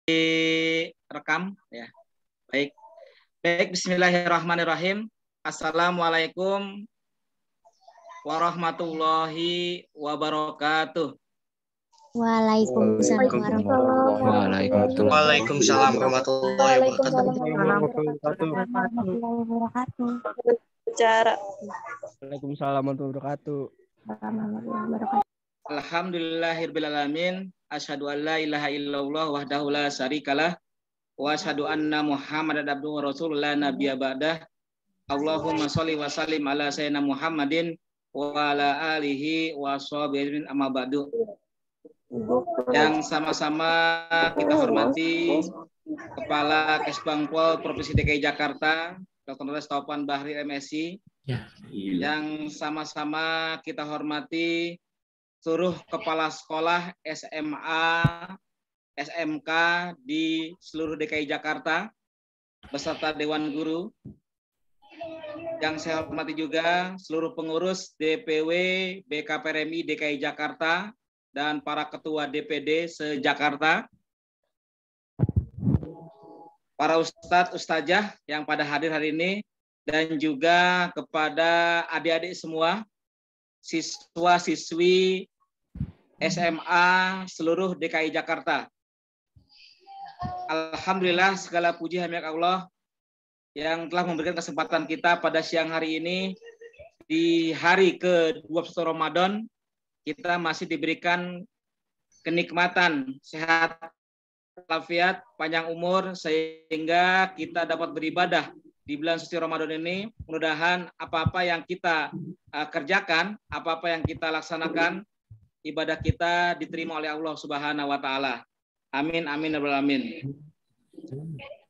Direkam ya. Baik. Baik, bismillahirrahmanirrahim. Assalamualaikum warahmatullahi wabarakatuh. Waalaikumsalam warahmatullahi wabarakatuh. Waalaikumsalam warahmatullahi wabarakatuh. Waalaikumsalam warahmatullahi wabarakatuh. Alhamdulillahirabbil alamin. Asyhadu an la ilaha illallah wahdahu la syarikalah wa asyhadu anna Muhammadan abduhu wa rasulullah nabiyya ba'dah. Allahumma sholli wa sallim ala sayyidina Muhammadin wa ala alihi wa sahbihi amma ba'du. Yang sama-sama kita hormati Kepala Kesbangpol Provinsi DKI Jakarta, Dr. Taufan Bahri MSI. Yang sama-sama kita hormati seluruh kepala sekolah SMA, SMK di seluruh DKI Jakarta beserta Dewan Guru. Yang saya hormati juga seluruh pengurus DPW BKPRMI DKI Jakarta dan para ketua DPD se-Jakarta. Para ustadz, ustazah yang pada hadir hari ini dan juga kepada adik-adik semua, siswa-siswi SMA seluruh DKI Jakarta. Alhamdulillah segala puji hanya Allah yang telah memberikan kesempatan kita pada siang hari ini di hari ke-21 Ramadan, kita masih diberikan kenikmatan sehat walafiat, panjang umur sehingga kita dapat beribadah di bulan suci Ramadan ini. Mudah-mudahan apa-apa yang kita kerjakan, apa-apa yang kita laksanakan, ibadah kita diterima oleh Allah Subhanahu wa taala. Amin amin ya rabbal alamin.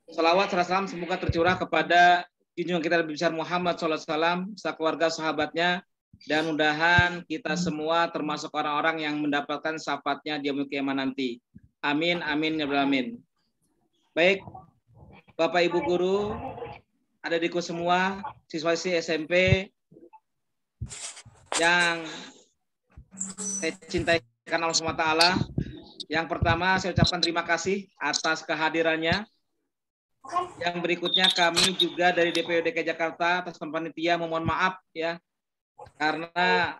Salawat serta salam semoga tercurah kepada junjungan kita Nabi besar Muhammad sallallahu alaihi wasallam, keluarga sahabatnya, dan mudah-mudahan kita semua termasuk orang-orang yang mendapatkan syafaatnya di yaumul qiyamah nanti. Amin amin ya rabbal alamin. Baik, Bapak Ibu guru, adik-adikku semua, siswa-siswi SMP yang saya cintai karena Allah SWT. Yang pertama saya ucapkan terima kasih atas kehadirannya. Yang berikutnya kami juga dari DPW DKI Jakarta atas panitia memohon maaf ya karena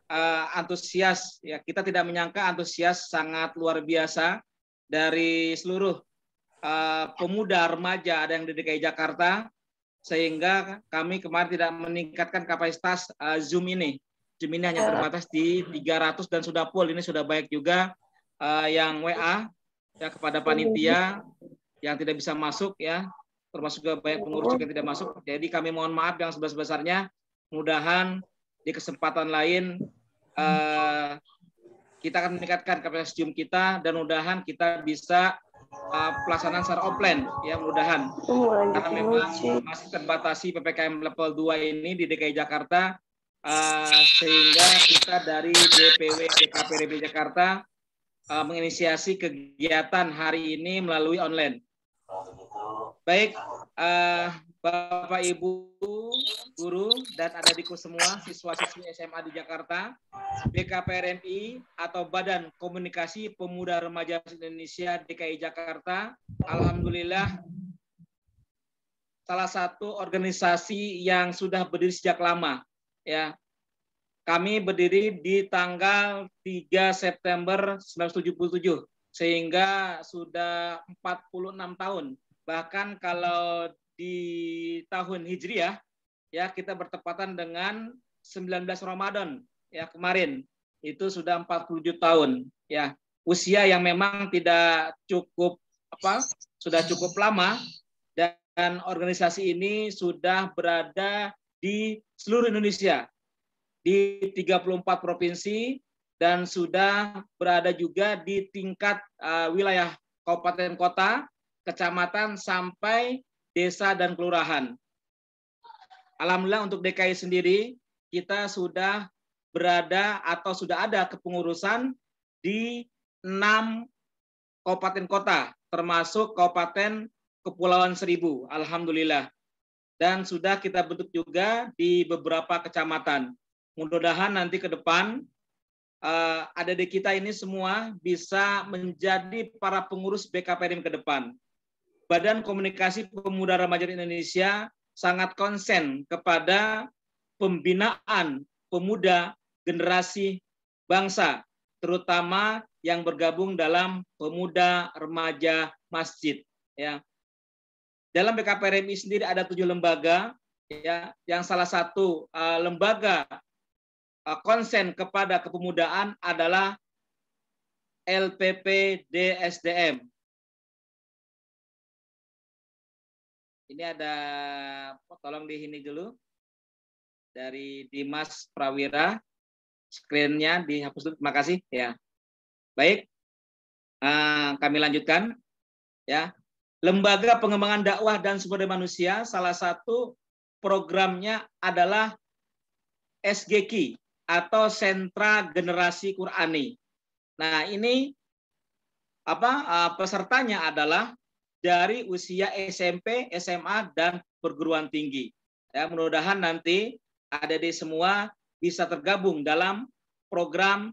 antusias ya, kita tidak menyangka antusias sangat luar biasa dari seluruh pemuda remaja ada yang di DKI Jakarta, sehingga kami kemarin tidak meningkatkan kapasitas Zoom ini. Zoom ini hanya terbatas di 300 dan sudah full. Ini sudah baik juga yang WA ya kepada panitia yang tidak bisa masuk ya, termasuk juga banyak pengurus yang tidak masuk. Jadi kami mohon maaf yang sebesar-besarnya. Mudah-mudahan di kesempatan lain kita akan meningkatkan kapasitas Zoom kita dan mudah-mudahan kita bisa pelaksanaan secara offline ya, mudah-mudahan karena memang masih terbatasi PPKM level 2 ini di DKI Jakarta, sehingga kita dari DPW DKPRMI Jakarta menginisiasi kegiatan hari ini melalui online. Baik, Bapak Ibu guru dan adik-adikku semua, siswa-siswi SMA di Jakarta, BKPRMI atau Badan Komunikasi Pemuda Remaja Indonesia DKI Jakarta, alhamdulillah salah satu organisasi yang sudah berdiri sejak lama ya. Kami berdiri di tanggal 3 September 1977 sehingga sudah 46 tahun. Bahkan kalau di tahun Hijriah ya kita bertepatan dengan 19 Ramadan ya kemarin, itu sudah 47 tahun ya. Usia yang memang tidak cukup sudah cukup lama, dan organisasi ini sudah berada di seluruh Indonesia di 34 provinsi dan sudah berada juga di tingkat wilayah kabupaten kota, kecamatan sampai desa dan kelurahan. Alhamdulillah untuk DKI sendiri kita sudah berada atau sudah ada kepengurusan di 6 kabupaten kota termasuk Kabupaten Kepulauan Seribu, alhamdulillah. Dan sudah kita bentuk juga di beberapa kecamatan. Mudah-mudahan nanti ke depan adik-adik kita ini semua bisa menjadi para pengurus BKPRMI ke depan. Badan Komunikasi Pemuda Remaja Indonesia sangat konsen kepada pembinaan pemuda generasi bangsa, terutama yang bergabung dalam pemuda remaja masjid. Ya. Dalam BKPRMI sendiri ada 7 lembaga, ya, yang salah satu lembaga konsen kepada kepemudaan adalah LPP DSDM. Ini ada, tolong di sini dulu, dari Dimas Prawira, screen-nya dihapus dulu, terima kasih. Ya, baik, kami lanjutkan. Ya, Lembaga Pengembangan Dakwah dan Sumber Daya Manusia, salah satu programnya adalah SGQ atau Sentra Generasi Qurani. Nah, ini pesertanya adalah dari usia SMP, SMA, dan perguruan tinggi. Ya, mudah-mudahan nanti adik-adik semua bisa tergabung dalam program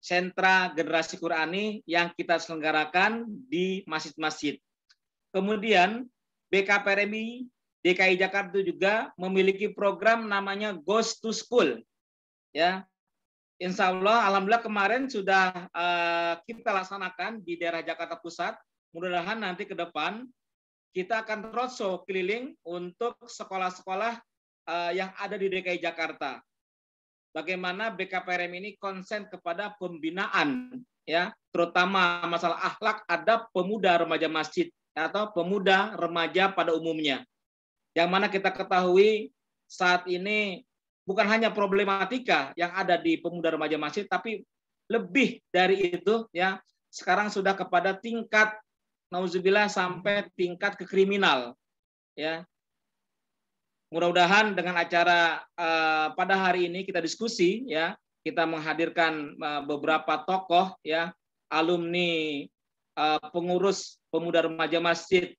Sentra Generasi Qurani yang kita selenggarakan di masjid-masjid. Kemudian BKPRMI DKI Jakarta juga memiliki program namanya Goes to School. Ya, Insya Allah, alhamdulillah kemarin sudah kita laksanakan di daerah Jakarta Pusat. Mudah-mudahan nanti ke depan kita akan roadshow keliling untuk sekolah-sekolah yang ada di DKI Jakarta. Bagaimana BKPRM ini konsen kepada pembinaan, ya, terutama masalah akhlak adab pemuda remaja masjid atau pemuda remaja pada umumnya. Yang mana kita ketahui saat ini bukan hanya problematika yang ada di pemuda remaja masjid, tapi lebih dari itu, ya, sekarang sudah kepada tingkat nauzubillah sampai tingkat ke kriminal, ya. Mudah-mudahan dengan acara pada hari ini kita diskusi, ya, kita menghadirkan beberapa tokoh, ya, alumni pengurus pemuda remaja masjid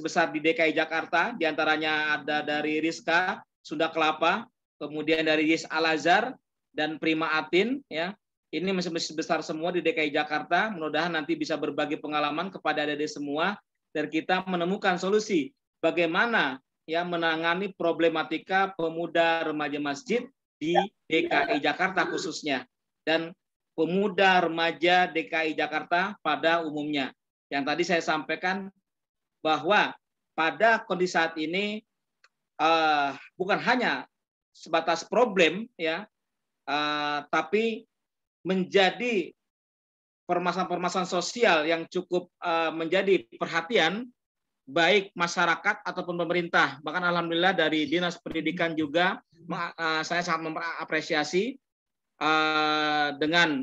besar di DKI Jakarta, diantaranya ada dari Rizka Sunda Kelapa, kemudian dari Yis Al-Azhar dan Prima Atin, ya. Ini masjid besar semua di DKI Jakarta. Mudah-mudahan nanti bisa berbagi pengalaman kepada adik-adik semua dan kita menemukan solusi bagaimana, ya, menangani problematika pemuda remaja masjid di DKI Jakarta khususnya dan pemuda remaja DKI Jakarta pada umumnya. Yang tadi saya sampaikan bahwa pada kondisi saat ini bukan hanya sebatas problem, ya, tapi menjadi permasalahan-permasalahan sosial yang cukup menjadi perhatian baik masyarakat ataupun pemerintah. Bahkan alhamdulillah dari Dinas Pendidikan juga saya sangat mengapresiasi dengan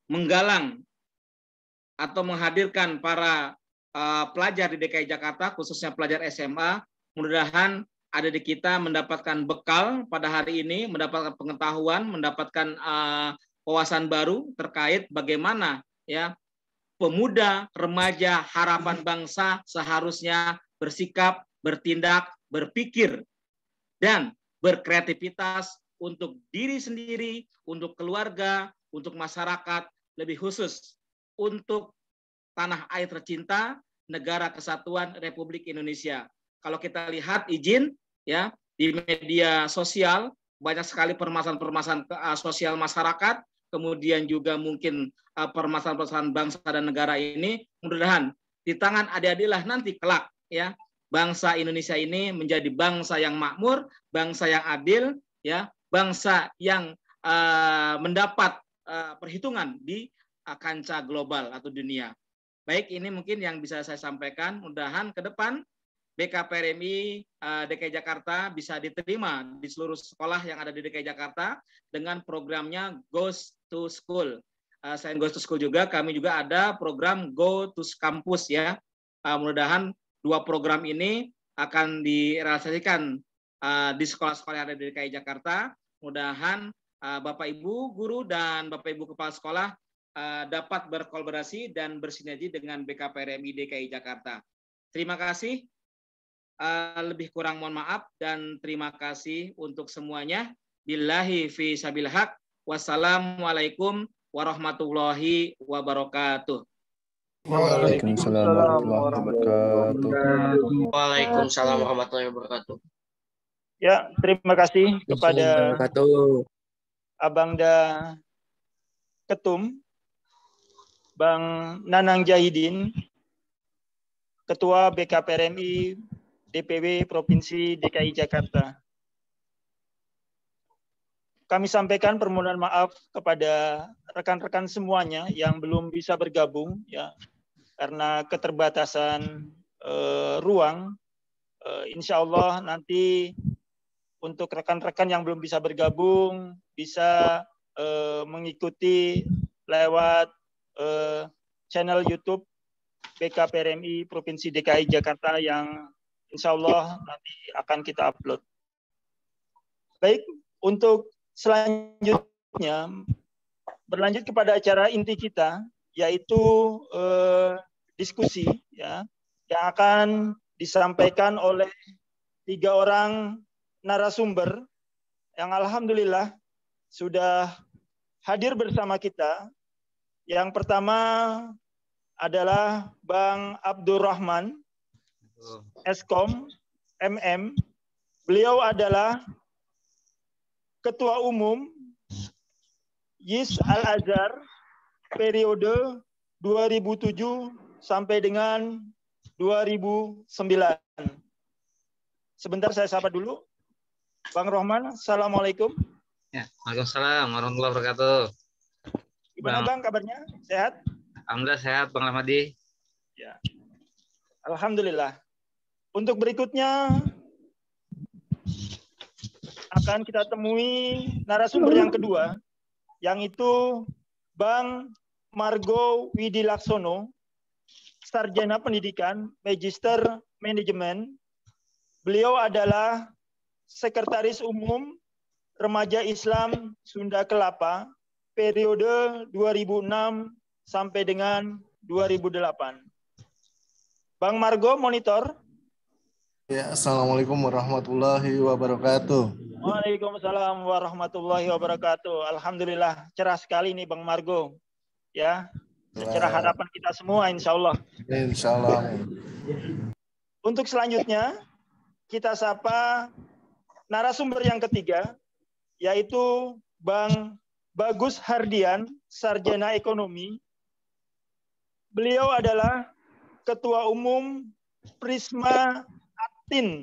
menggalang atau menghadirkan para pelajar di DKI Jakarta, khususnya pelajar SMA. Mudah-mudahan adik kita mendapatkan bekal pada hari ini, mendapatkan pengetahuan, mendapatkan wawasan baru terkait bagaimana, ya, pemuda remaja harapan bangsa seharusnya bersikap, bertindak, berpikir, dan berkreativitas untuk diri sendiri, untuk keluarga, untuk masyarakat, lebih khusus untuk tanah air tercinta, Negara Kesatuan Republik Indonesia. Kalau kita lihat izin, ya, di media sosial banyak sekali permasalahan-permasalahan sosial masyarakat, kemudian juga mungkin permasalahan-permasalahan bangsa dan negara ini. Mudah-mudahan di tangan adik-adik lah nanti kelak, ya, bangsa Indonesia ini menjadi bangsa yang makmur, bangsa yang adil, ya, bangsa yang mendapat perhitungan di kancah global atau dunia. Baik, ini mungkin yang bisa saya sampaikan. Mudah-mudahan ke depan BKPRMI DKI Jakarta bisa diterima di seluruh sekolah yang ada di DKI Jakarta dengan programnya Goes to School. Selain Goes to School juga, kami juga ada program Go to Campus, ya. Mudah-mudahan 2 program ini akan direalisasikan di sekolah-sekolah yang ada di DKI Jakarta. Mudah-mudahan Bapak Ibu guru dan Bapak Ibu kepala sekolah dapat berkolaborasi dan bersinergi dengan BKPRMI DKI Jakarta. Terima kasih. Lebih kurang mohon maaf dan terima kasih untuk semuanya. Billahi fi sabil haq. Wassalamualaikum warahmatullahi wabarakatuh. Waalaikumsalam warahmatullahi wabarakatuh. Waalaikumsalam warahmatullahi wabarakatuh. Ya, terima kasih kepada Abang Da Ketum, Bang Nanang Jahidin, Ketua BKPRMI DPW Provinsi DKI Jakarta. Kami sampaikan permohonan maaf kepada rekan-rekan semuanya yang belum bisa bergabung ya karena keterbatasan ruang. Insya Allah nanti untuk rekan-rekan yang belum bisa bergabung bisa mengikuti lewat channel YouTube BKPRMI Provinsi DKI Jakarta yang insya Allah nanti akan kita upload. Baik, untuk selanjutnya berlanjut kepada acara inti kita yaitu diskusi ya yang akan disampaikan oleh 3 orang narasumber yang alhamdulillah sudah hadir bersama kita. Yang pertama adalah Bang Abdurrahman Eskom MM. Beliau adalah Ketua Umum YIS Al-Azhar periode 2007 sampai dengan 2009. Sebentar saya sapa dulu. Bang Rohman, Assalamualaikum. Ya, Waalaikumsalam warahmatullahi wabarakatuh. Gimana Bang kabarnya? Sehat? Alhamdulillah sehat Bang Rahmadi. Ya. Alhamdulillah. Untuk berikutnya akan kita temui narasumber yang kedua, yang itu Bang Margo Widilaksono, Sarjana Pendidikan, Magister Manajemen. Beliau adalah Sekretaris Umum Remaja Islam Sunda Kelapa, periode 2006 sampai dengan 2008. Bang Margo, monitor. Ya, Assalamualaikum warahmatullahi wabarakatuh. Waalaikumsalam warahmatullahi wabarakatuh. Alhamdulillah, cerah sekali nih Bang Margo. Ya, secerah harapan kita semua insya Allah. Insya Allah. Untuk selanjutnya, kita sapa narasumber yang ketiga, yaitu Bang Bagus Hardian, Sarjana Ekonomi. Beliau adalah Ketua Umum Prisma Aktin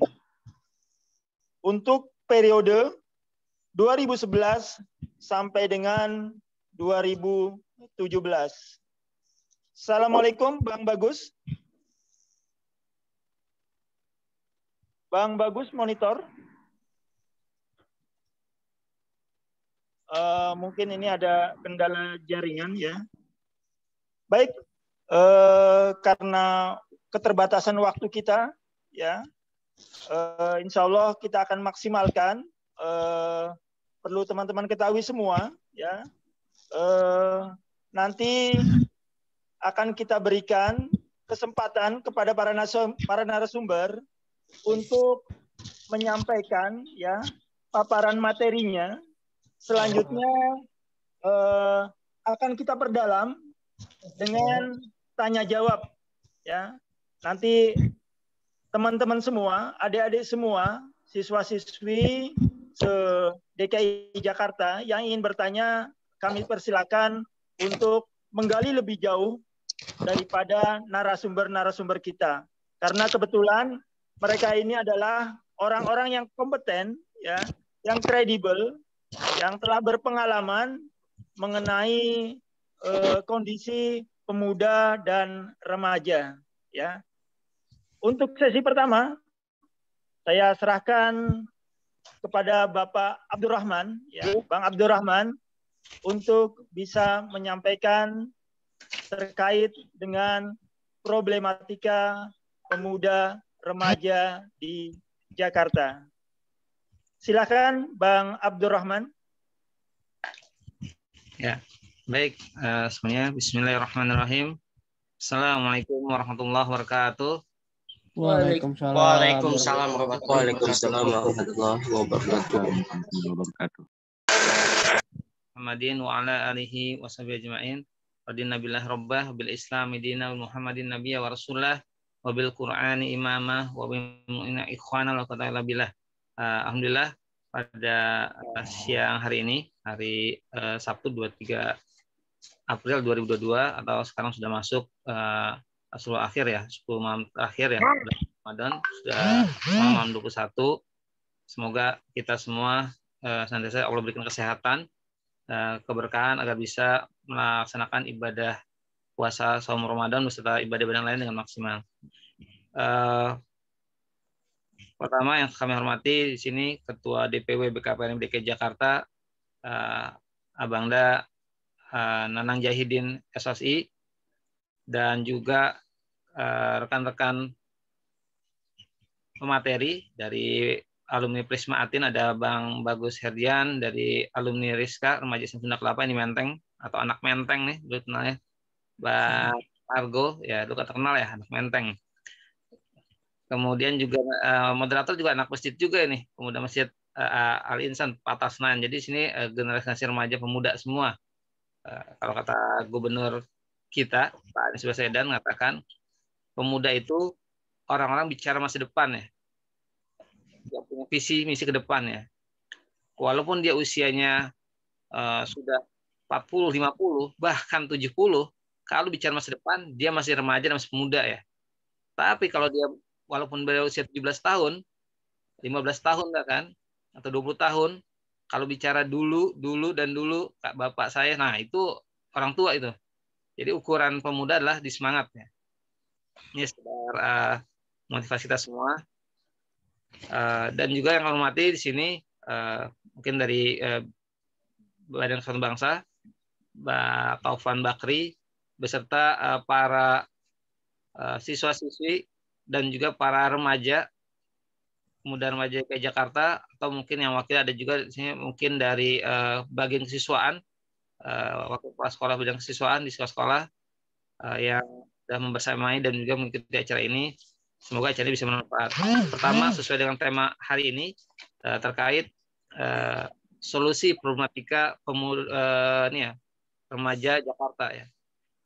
untuk periode 2011 sampai dengan 2017. Assalamualaikum Bang Bagus. Bang Bagus monitor. Mungkin ini ada kendala jaringan ya. Baik, karena keterbatasan waktu kita ya, insya Allah kita akan maksimalkan. Perlu teman-teman ketahui semua ya. Nanti akan kita berikan kesempatan kepada para narasumber untuk menyampaikan ya paparan materinya. Selanjutnya akan kita perdalam dengan tanya jawab ya. Nanti teman-teman semua, adik-adik semua, siswa-siswi DKI Jakarta yang ingin bertanya, kami persilakan untuk menggali lebih jauh daripada narasumber-narasumber kita. Karena kebetulan mereka ini adalah orang-orang yang kompeten, ya, yang kredibel, yang telah berpengalaman mengenai kondisi pemuda dan remaja. Ya. Untuk sesi pertama, saya serahkan kepada Bapak Abdurrahman, ya, Bang Abdurrahman, untuk bisa menyampaikan terkait dengan problematika pemuda remaja di Jakarta. Silakan Bang Abdurrahman. Ya, baik. Semuanya, Bismillahirrahmanirrahim. Assalamualaikum warahmatullahi wabarakatuh. Waalaikumsalam warahmatullahi wabarakatuh. Muhammadin wa ala alihi wa sahbihi ajma'in. radina billah rabbah bil islami dina wa muhammadin nabiyya wa rasulah wa bil qur'ani imamah wa bil mu'minina ikhwana wa qata'ala billah. Alhamdulillah pada siang hari ini, hari Sabtu 23 April 2022, atau sekarang sudah masuk 10 akhir ya, 10 malam terakhir ya, Ramadan, sudah malam 21. Semoga kita semua senantiasa Allah berikan kesehatan, keberkahan agar bisa melaksanakan ibadah puasa saum Ramadan beserta ibadah-ibadah lain dengan maksimal. Pertama yang kami hormati di sini Ketua DPW BKPM DKI Jakarta, Abangda Nanang Jahidin SSI, dan juga rekan-rekan pemateri dari alumni Prisma Atin, ada Bang Bagus Herdian dari alumni Rizka Remaja Sunda Kelapa, ini Menteng atau anak Menteng nih dulu kenalnya. Bang Argo ya, dulu terkenal ya anak Menteng. Kemudian juga moderator juga anak masjid juga ini, pemuda masjid Al Insan Patasnan. Jadi sini generasi remaja pemuda semua. Kalau kata gubernur kita Pak Anies Baswedan mengatakan pemuda itu orang-orang bicara masa depan ya, dia punya visi misi ke depan ya. Walaupun dia usianya sudah 40, 50, bahkan 70, kalau bicara masa depan dia masih remaja dan masih pemuda ya. Tapi kalau dia walaupun berusia 17 tahun, 15 tahun kan, atau 20 tahun, kalau bicara dulu Kak bapak saya, nah itu orang tua itu. Jadi ukuran pemuda adalah di semangatnya. Ini sekedar motivasi kita semua. Dan juga yang hormati di sini mungkin dari Badan Kesatuan Bangsa, Mbak Taufan Bakri, beserta para siswa-siswi dan juga para remaja, pemuda remaja DKI Jakarta, atau mungkin yang wakil ada juga di sini mungkin dari bagian kesiswaan, waktu sekolah bidang kesiswaan di sekolah-sekolah yang sudah membersamai dan juga mengikuti acara ini. Semoga acara ini bisa bermanfaat. Pertama, sesuai dengan tema hari ini terkait solusi problematika remaja Jakarta ya.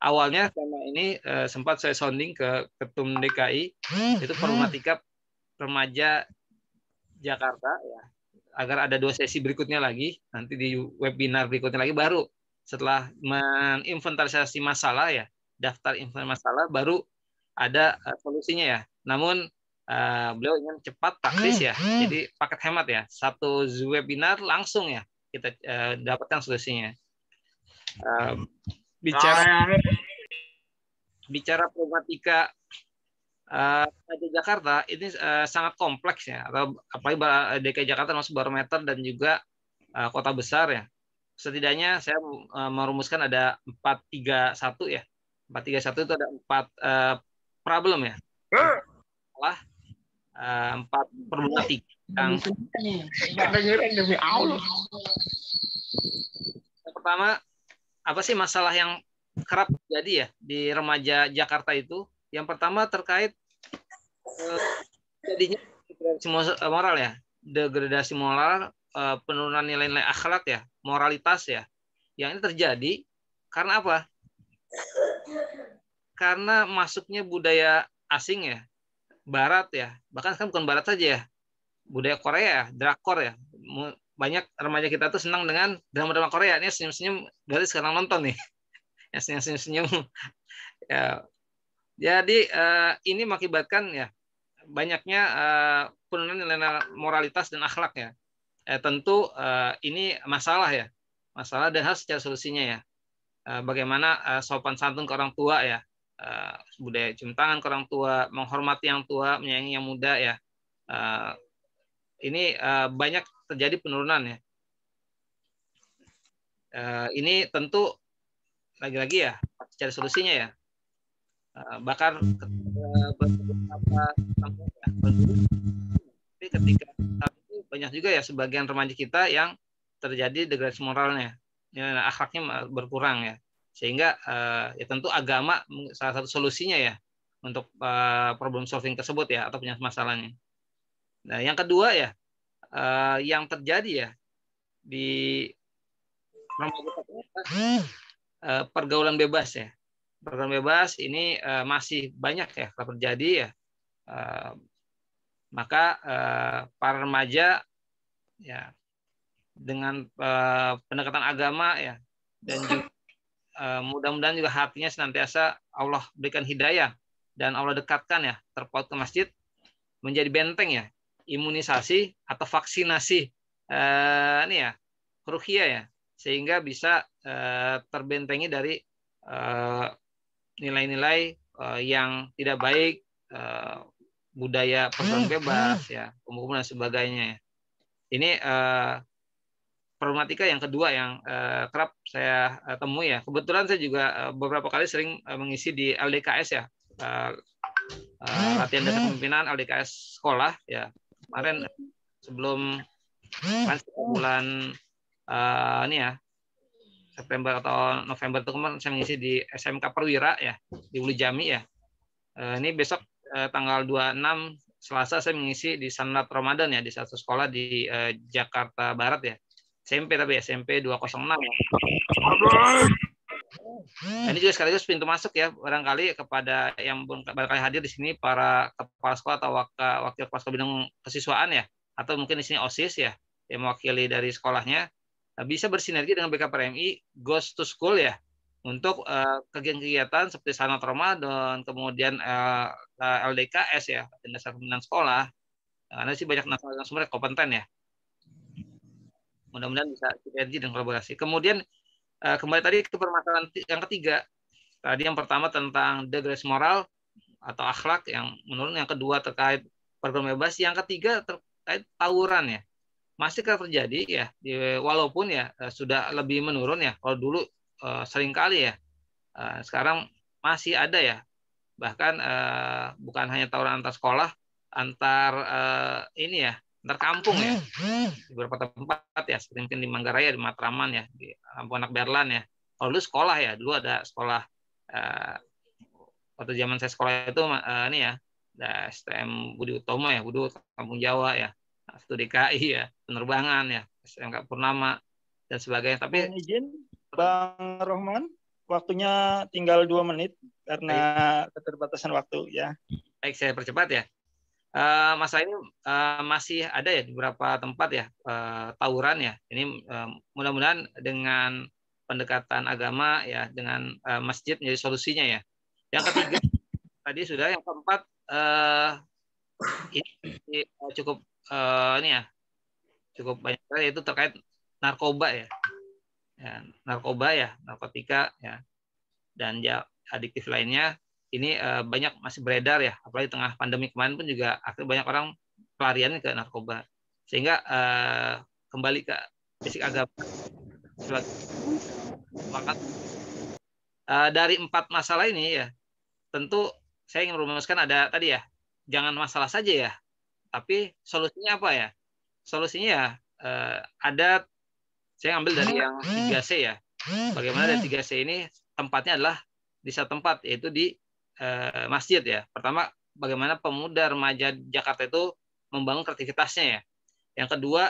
Awalnya tema ini sempat saya sounding ke Ketum DKI, itu problematika remaja Jakarta ya, agar ada 2 sesi berikutnya lagi, nanti di webinar berikutnya lagi, baru setelah menginventarisasi masalah ya, daftar inventarisasi masalah, baru ada solusinya ya. Namun beliau ingin cepat, praktis ya, jadi paket hemat ya, 1 webinar langsung ya kita dapatkan solusinya. Bicara problematika di Jakarta ini sangat kompleks ya, atau apalagi DKI Jakarta masuk barometer dan juga kota besar ya. Setidaknya saya merumuskan ada 431 ya. 431 itu ada 4 problem ya. 4 problematika yang pertama, apa sih masalah yang kerap terjadi ya di remaja Jakarta itu? Yang pertama terkait jadinya degradasi moral ya, degradasi moral, penurunan nilai-nilai akhlak ya, moralitas ya. Yang ini terjadi karena apa? Karena masuknya budaya asing ya, Barat ya, bahkan kan bukan Barat saja ya, budaya Korea ya, drakor ya. Banyak remaja kita tuh senang dengan drama-drama Korea. Ini senyum-senyum, berarti sekarang nonton nih. Ya, senyum-senyum. Ya. Jadi ini mengakibatkan ya banyaknya penurunan nilai moralitas dan akhlak ya. Tentu ini masalah ya, masalah dan harus cari solusinya ya. Bagaimana sopan santun ke orang tua ya, budaya cium tangan ke orang tua, menghormati yang tua, menyayangi yang muda ya. Ini banyak terjadi penurunan ya. Ini tentu lagi-lagi ya cari solusinya ya. Bahkan ketika banyak juga ya sebagian remaja kita yang terjadi degradasi moralnya, ya, akhlaknya berkurang ya, sehingga ya tentu agama salah satu solusinya ya untuk problem solving tersebut ya, atau punya masalahnya. Nah, yang kedua ya, yang terjadi ya di remaja kita, pergaulan bebas ya. Pergaulan bebas ini masih banyak ya terjadi ya. Maka para remaja ya dengan pendekatan agama ya, dan juga mudah-mudahan juga hatinya senantiasa Allah berikan hidayah dan Allah dekatkan ya, terpaut ke masjid, menjadi benteng ya, imunisasi atau vaksinasi ini ya, ruqyah ya, sehingga bisa terbentengi dari nilai-nilai yang tidak baik, budaya pergaulan bebas ya, umum dan sebagainya. Ini problematika yang kedua yang kerap saya temui ya. Kebetulan saya juga beberapa kali sering mengisi di LDKS ya, latihan dasar kepemimpinan LDKS sekolah ya. Kemarin sebelum bulan ini ya, September atau November itu kemarin saya mengisi di SMK Perwira ya, di Ulu Jami ya. Ini besok tanggal 26 Selasa saya mengisi di Sanlat Ramadan ya, di satu sekolah di Jakarta Barat ya. SMP tapi SMP 206 ya. Ini juga sekaligus pintu masuk ya, barangkali kepada yang barangkali hadir di sini para kepala sekolah atau wakil kepala sekolah bidang kesiswaan ya, atau mungkin di sini OSIS ya, yang mewakili dari sekolahnya, bisa bersinergi dengan BKPRMI Goes to School ya, untuk kegiatan seperti Sanat Ramadan, kemudian LDKS ya, dasar pembinaan sekolah. Karena sih banyak narasumber kompeten ya. Mudah-mudahan bisa sinergi dan kolaborasi. Kemudian kembali tadi ke permasalahan yang ketiga. Tadi yang pertama tentang degradasi moral atau akhlak yang menurun, yang kedua terkait pergaulan bebas, yang ketiga terkait tawuran ya. Masih terjadi ya, walaupun ya sudah lebih menurun ya. Kalau dulu sering kali ya, sekarang masih ada ya. Bahkan bukan hanya tawuran antar sekolah, antar ini ya, antar kampung ya, di beberapa tempat ya, seperti mungkin di Manggarai, di Matraman ya, di Kampung Anak Berlan ya. Kalau dulu sekolah ya, dulu ada sekolah waktu zaman saya sekolah itu ini ya, ada STM Budi Utomo ya, Budi Kampung Jawa ya, Studi DKI ya, penerbangan ya, SMK Purnama dan sebagainya. Tapi izin Bang Rohman, waktunya tinggal 2 menit karena keterbatasan waktu ya. Baik, saya percepat ya. Masalah ini masih ada ya di beberapa tempat ya, tawuran ya. Ini mudah-mudahan dengan pendekatan agama ya, dengan masjid menjadi solusinya ya. Yang ketiga tadi sudah, yang keempat ini cukup ini ya, cukup banyak, yaitu terkait narkoba ya. Narkoba ya, narkotika ya, dan ya adiktif lainnya. Ini banyak masih beredar ya, apalagi tengah pandemi kemarin pun juga akhirnya banyak orang pelarian ke narkoba. Sehingga kembali ke basic agama. Maka dari 4 masalah ini ya, tentu saya ingin merumuskan ada tadi ya, jangan masalah saja ya, tapi solusinya apa ya? Solusinya ya ada, saya ambil dari yang 3C ya. Bagaimana dari 3C ini tempatnya adalah di satu tempat, yaitu di masjid ya. Pertama, bagaimana pemuda remaja Jakarta itu membangun kreativitasnya ya. Yang kedua,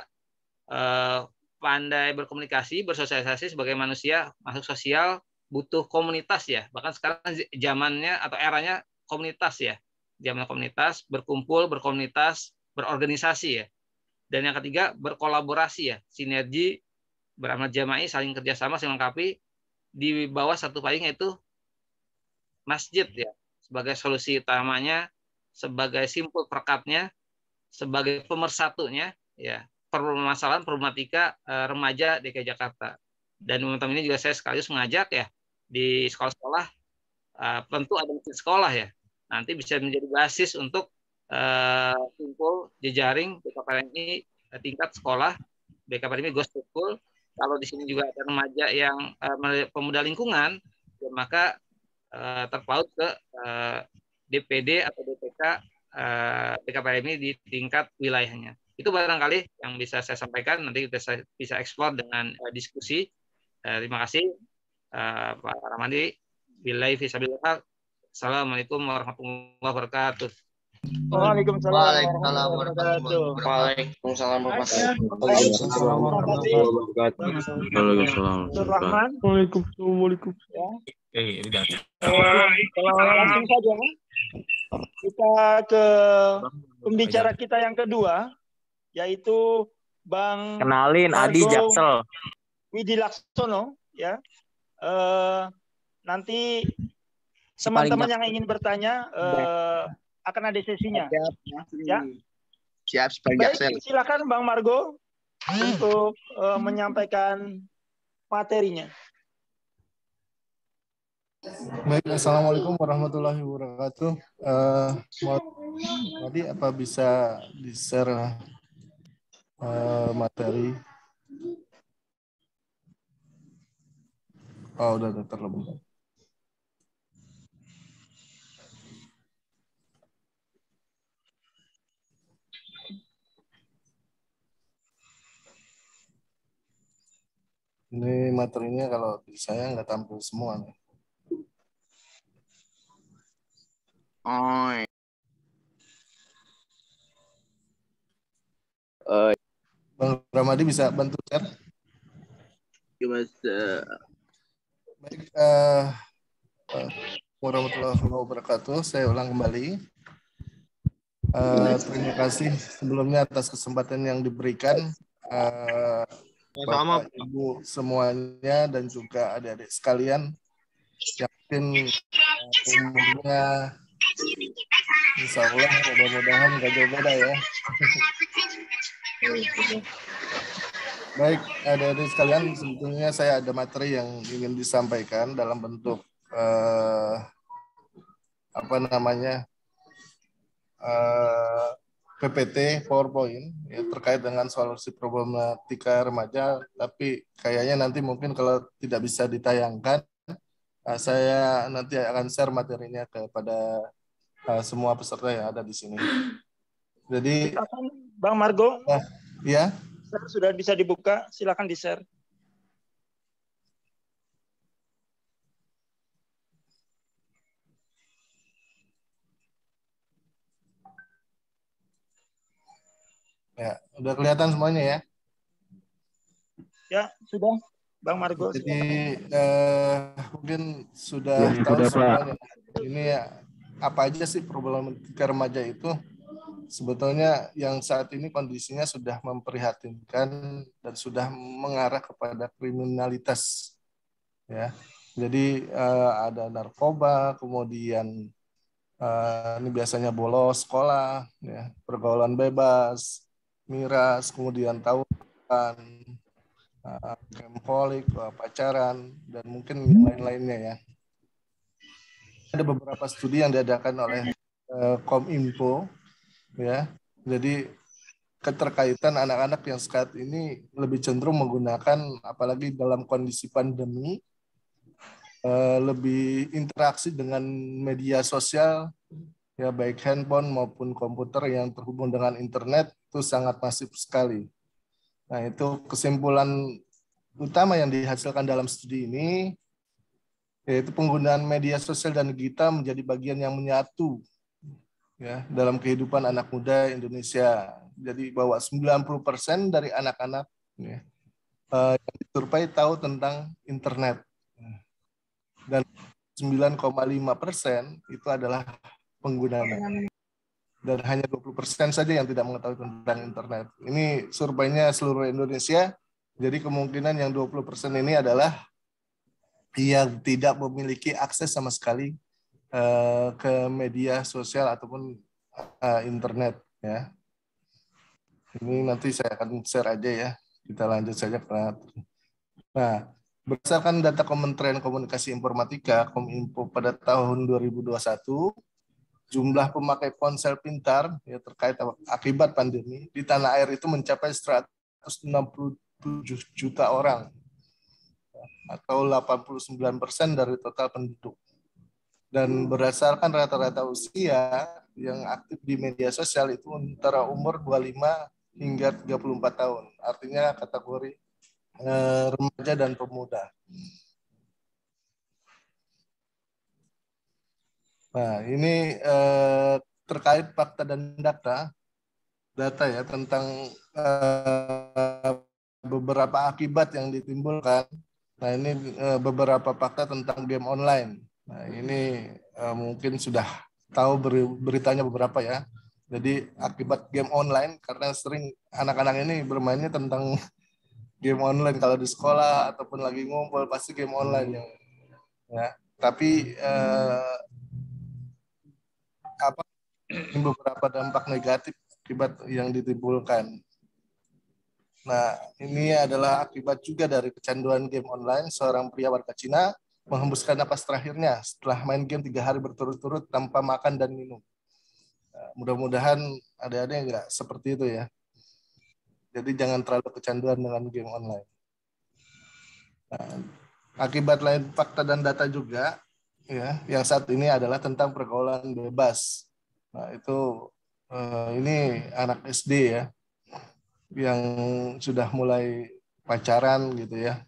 pandai berkomunikasi, bersosialisasi sebagai manusia, masuk sosial, butuh komunitas ya. Bahkan sekarang zamannya atau eranya komunitas ya. Zaman komunitas, berkumpul, berkomunitas, berorganisasi ya. Dan yang ketiga, berkolaborasi ya, sinergi, beramal jama'i, saling kerjasama, saling melengkapi, di bawah satu payung, yaitu masjid ya, sebagai solusi utamanya, sebagai simpul perekatnya, sebagai pemersatunya ya, permasalahan problematika remaja DKI Jakarta. Dan momentum ini juga saya sekaligus mengajak ya, di sekolah-sekolah tentu ada masjid sekolah ya, nanti bisa menjadi basis untuk simpul jejaring BKPRMI tingkat sekolah, BKPRMI Goes to School. Kalau di sini juga ada remaja yang pemuda lingkungan, ya, maka terpaut ke DPD atau DPK BKPRMI di tingkat wilayahnya. Itu barangkali yang bisa saya sampaikan. Nanti kita bisa eksplor dengan diskusi. Terima kasih Pak Ramadi. Billahi fisabilillah. Assalamualaikum warahmatullahi wabarakatuh. Waalaikumsalam Waalaikumsalam warahmatullahi wabarakatuh. Waalaikumsalam warahmatullahi Baik, terima kasih Waalaikumsalam. Abdul Rahman. Ya. Kalau langsung saja kita ke pembicara kita yang kedua, yaitu Bang Kenalin Adi Margo Jaksel. Widi Laksono, ya. Nanti teman-teman yang ingin bertanya akan ada sesinya. Ya. Siap, Bang Baik, Jaksel. silakan Bang Margo untuk menyampaikan materinya. Baik, assalamualaikum warahmatullahi wabarakatuh. Tadi apa bisa di-share materi? Oh, udah terlebih. Ini materinya kalau di saya nggak tampil semua nih. Bang Ramadi bisa bantu share? Baik, warahmatullahi wabarakatuh. Saya ulang kembali. Terima kasih sebelumnya atas kesempatan yang diberikan Bapak, Ibu semuanya dan juga adik-adik sekalian yang mungkin umurnya insya Allah mudah-mudahan nggak jauh beda ya. Baik, adik-adik sekalian, sebetulnya saya ada materi yang ingin disampaikan dalam bentuk PPT PowerPoint ya, terkait dengan solusi problematika remaja, tapi kayaknya nanti mungkin kalau tidak bisa ditayangkan, saya nanti akan share materinya kepada semua peserta yang ada di sini. Jadi, Bang Margo, ya. Sudah bisa dibuka, silakan di-share. Ya, udah kelihatan semuanya ya? Ya, sudah. Bang Margo. Jadi mungkin sudah tahu semuanya. Ini apa aja sih problematika remaja itu? Sebetulnya yang saat ini kondisinya sudah memprihatinkan dan sudah mengarah kepada kriminalitas. Ya, jadi ada narkoba, kemudian ini biasanya bolos sekolah, ya, pergaulan bebas, miras, kemudian tawuran, kempolik, pacaran, dan mungkin yang lain-lainnya ya. Ada beberapa studi yang diadakan oleh Kominfo, ya. Jadi keterkaitan anak-anak yang saat ini lebih cenderung menggunakan, apalagi dalam kondisi pandemi, lebih interaksi dengan media sosial, ya baik handphone maupun komputer yang terhubung dengan internet itu sangat masif sekali. Nah, itu kesimpulan utama yang dihasilkan dalam studi ini, yaitu penggunaan media sosial dan digital menjadi bagian yang menyatu ya dalam kehidupan anak muda Indonesia. Jadi bahwa 90% dari anak-anak ya, yang disurvei tahu tentang internet. Dan 9,5% itu adalah penggunanya. Dan hanya 20% saja yang tidak mengetahui tentang internet. Ini surveinya seluruh Indonesia, jadi kemungkinan yang 20% ini adalah yang tidak memiliki akses sama sekali ke media sosial ataupun internet. Ya. Ini nanti saya akan share aja ya, kita lanjut saja. Nah, berdasarkan data Kementerian Komunikasi Informatika, Kominfo pada tahun 2021, jumlah pemakai ponsel pintar ya terkait akibat pandemi di tanah air itu mencapai 167 juta orang atau 89% dari total penduduk. Dan berdasarkan rata-rata usia yang aktif di media sosial itu antara umur 25 hingga 34 tahun. Artinya kategori remaja dan pemuda. Nah, ini terkait fakta dan data ya tentang beberapa akibat yang ditimbulkan. Nah, ini beberapa fakta tentang game online. Nah, ini mungkin sudah tahu beritanya beberapa ya. Jadi akibat game online, karena sering anak-anak ini bermainnya tentang game online kalau di sekolah ataupun lagi ngumpul pasti game online ya. Tapi beberapa dampak negatif akibat yang ditimbulkan. Nah, ini adalah akibat juga dari kecanduan game online. Seorang pria warga Cina menghembuskan napas terakhirnya setelah main game 3 hari berturut-turut tanpa makan dan minum. Nah, mudah-mudahan adik-adik nggak seperti itu ya. Jadi jangan terlalu kecanduan dengan game online. Nah, akibat lain fakta dan data juga ya, yang saat ini adalah tentang pergaulan bebas. Nah, itu ini anak SD ya, yang sudah mulai pacaran gitu ya,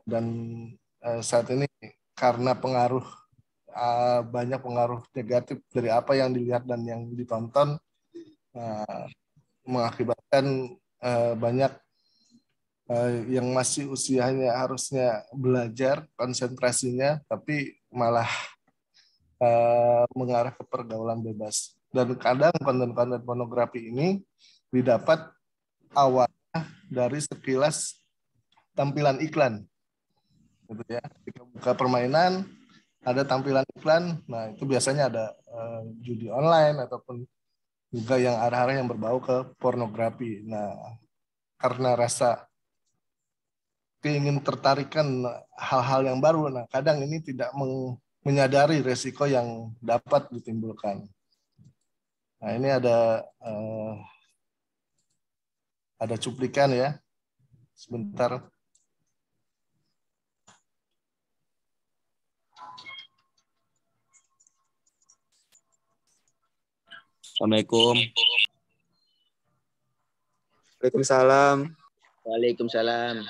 dan saat ini karena banyak pengaruh negatif dari apa yang dilihat dan yang ditonton, mengakibatkan banyak yang masih usianya harusnya belajar konsentrasinya, tapi malah mengarah ke pergaulan bebas. Dan kadang konten-konten pornografi ini didapat awalnya dari sekilas tampilan iklan, gitu ya. Ketika buka permainan ada tampilan iklan, nah itu biasanya ada judi online ataupun juga yang arah-arah yang berbau ke pornografi. Nah, karena rasa keingin tertarikan hal-hal yang baru, nah kadang ini tidak menyadari resiko yang dapat ditimbulkan. Nah, ini ada cuplikan ya. Sebentar. Assalamualaikum. Waalaikumsalam. Waalaikumsalam.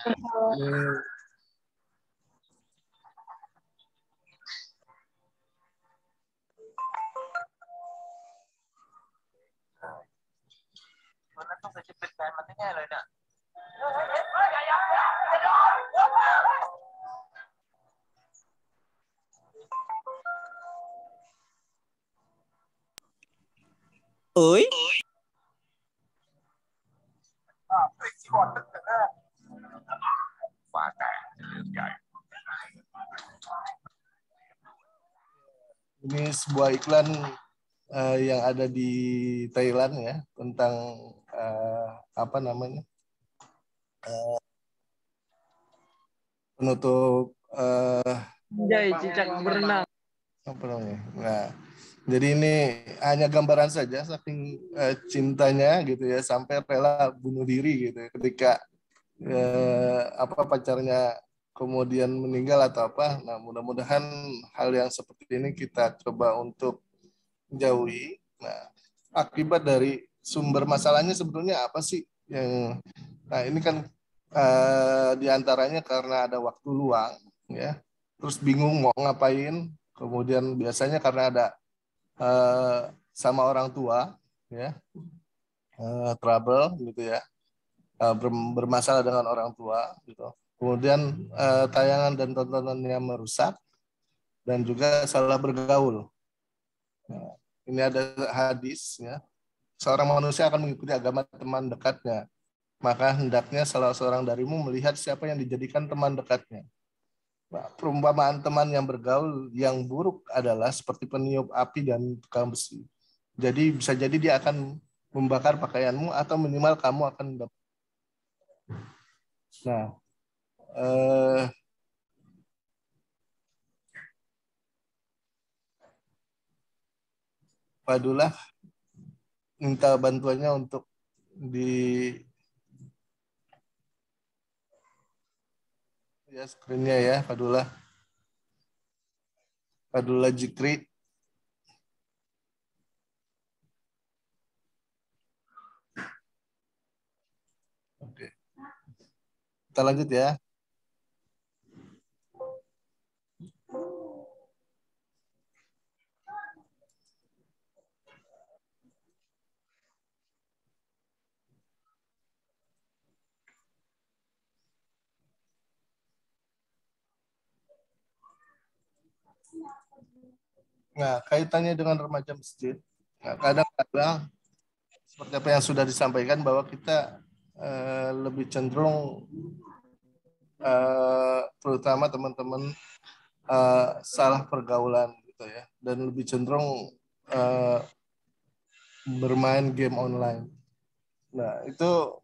Oi. Ini sebuah iklan yang ada di Thailand ya, tentang apa namanya, penutup cicak berenang. apa namanya. Nah, jadi ini hanya gambaran saja saking cintanya gitu ya, sampai rela bunuh diri gitu ya, ketika pacarnya kemudian meninggal atau apa. Nah, mudah-mudahan hal yang seperti ini kita coba untuk jauhi. Nah, akibat dari sumber masalahnya sebetulnya apa sih yang, nah ini kan diantaranya karena ada waktu luang ya, terus bingung mau ngapain, kemudian biasanya karena ada sama orang tua ya, trouble gitu ya, bermasalah dengan orang tua gitu. Kemudian tayangan dan tontonannya merusak, dan juga salah bergaul. Nah, ini ada hadis ya, seorang manusia akan mengikuti agama teman dekatnya, maka hendaknya salah seorang darimu melihat siapa yang dijadikan teman dekatnya. Nah, perumpamaan teman yang bergaul yang buruk adalah seperti peniup api dan tukang besi. Jadi bisa jadi dia akan membakar pakaianmu atau minimal kamu akan. Nah, Padullah minta bantuannya untuk ya screen-nya ya, Padullah Jikri. Oke. Kita lanjut ya. Nah, kaitannya dengan remaja masjid, nah, kadang-kadang seperti apa yang sudah disampaikan bahwa kita lebih cenderung terutama teman-teman salah pergaulan gitu ya, dan lebih cenderung bermain game online. Nah, itu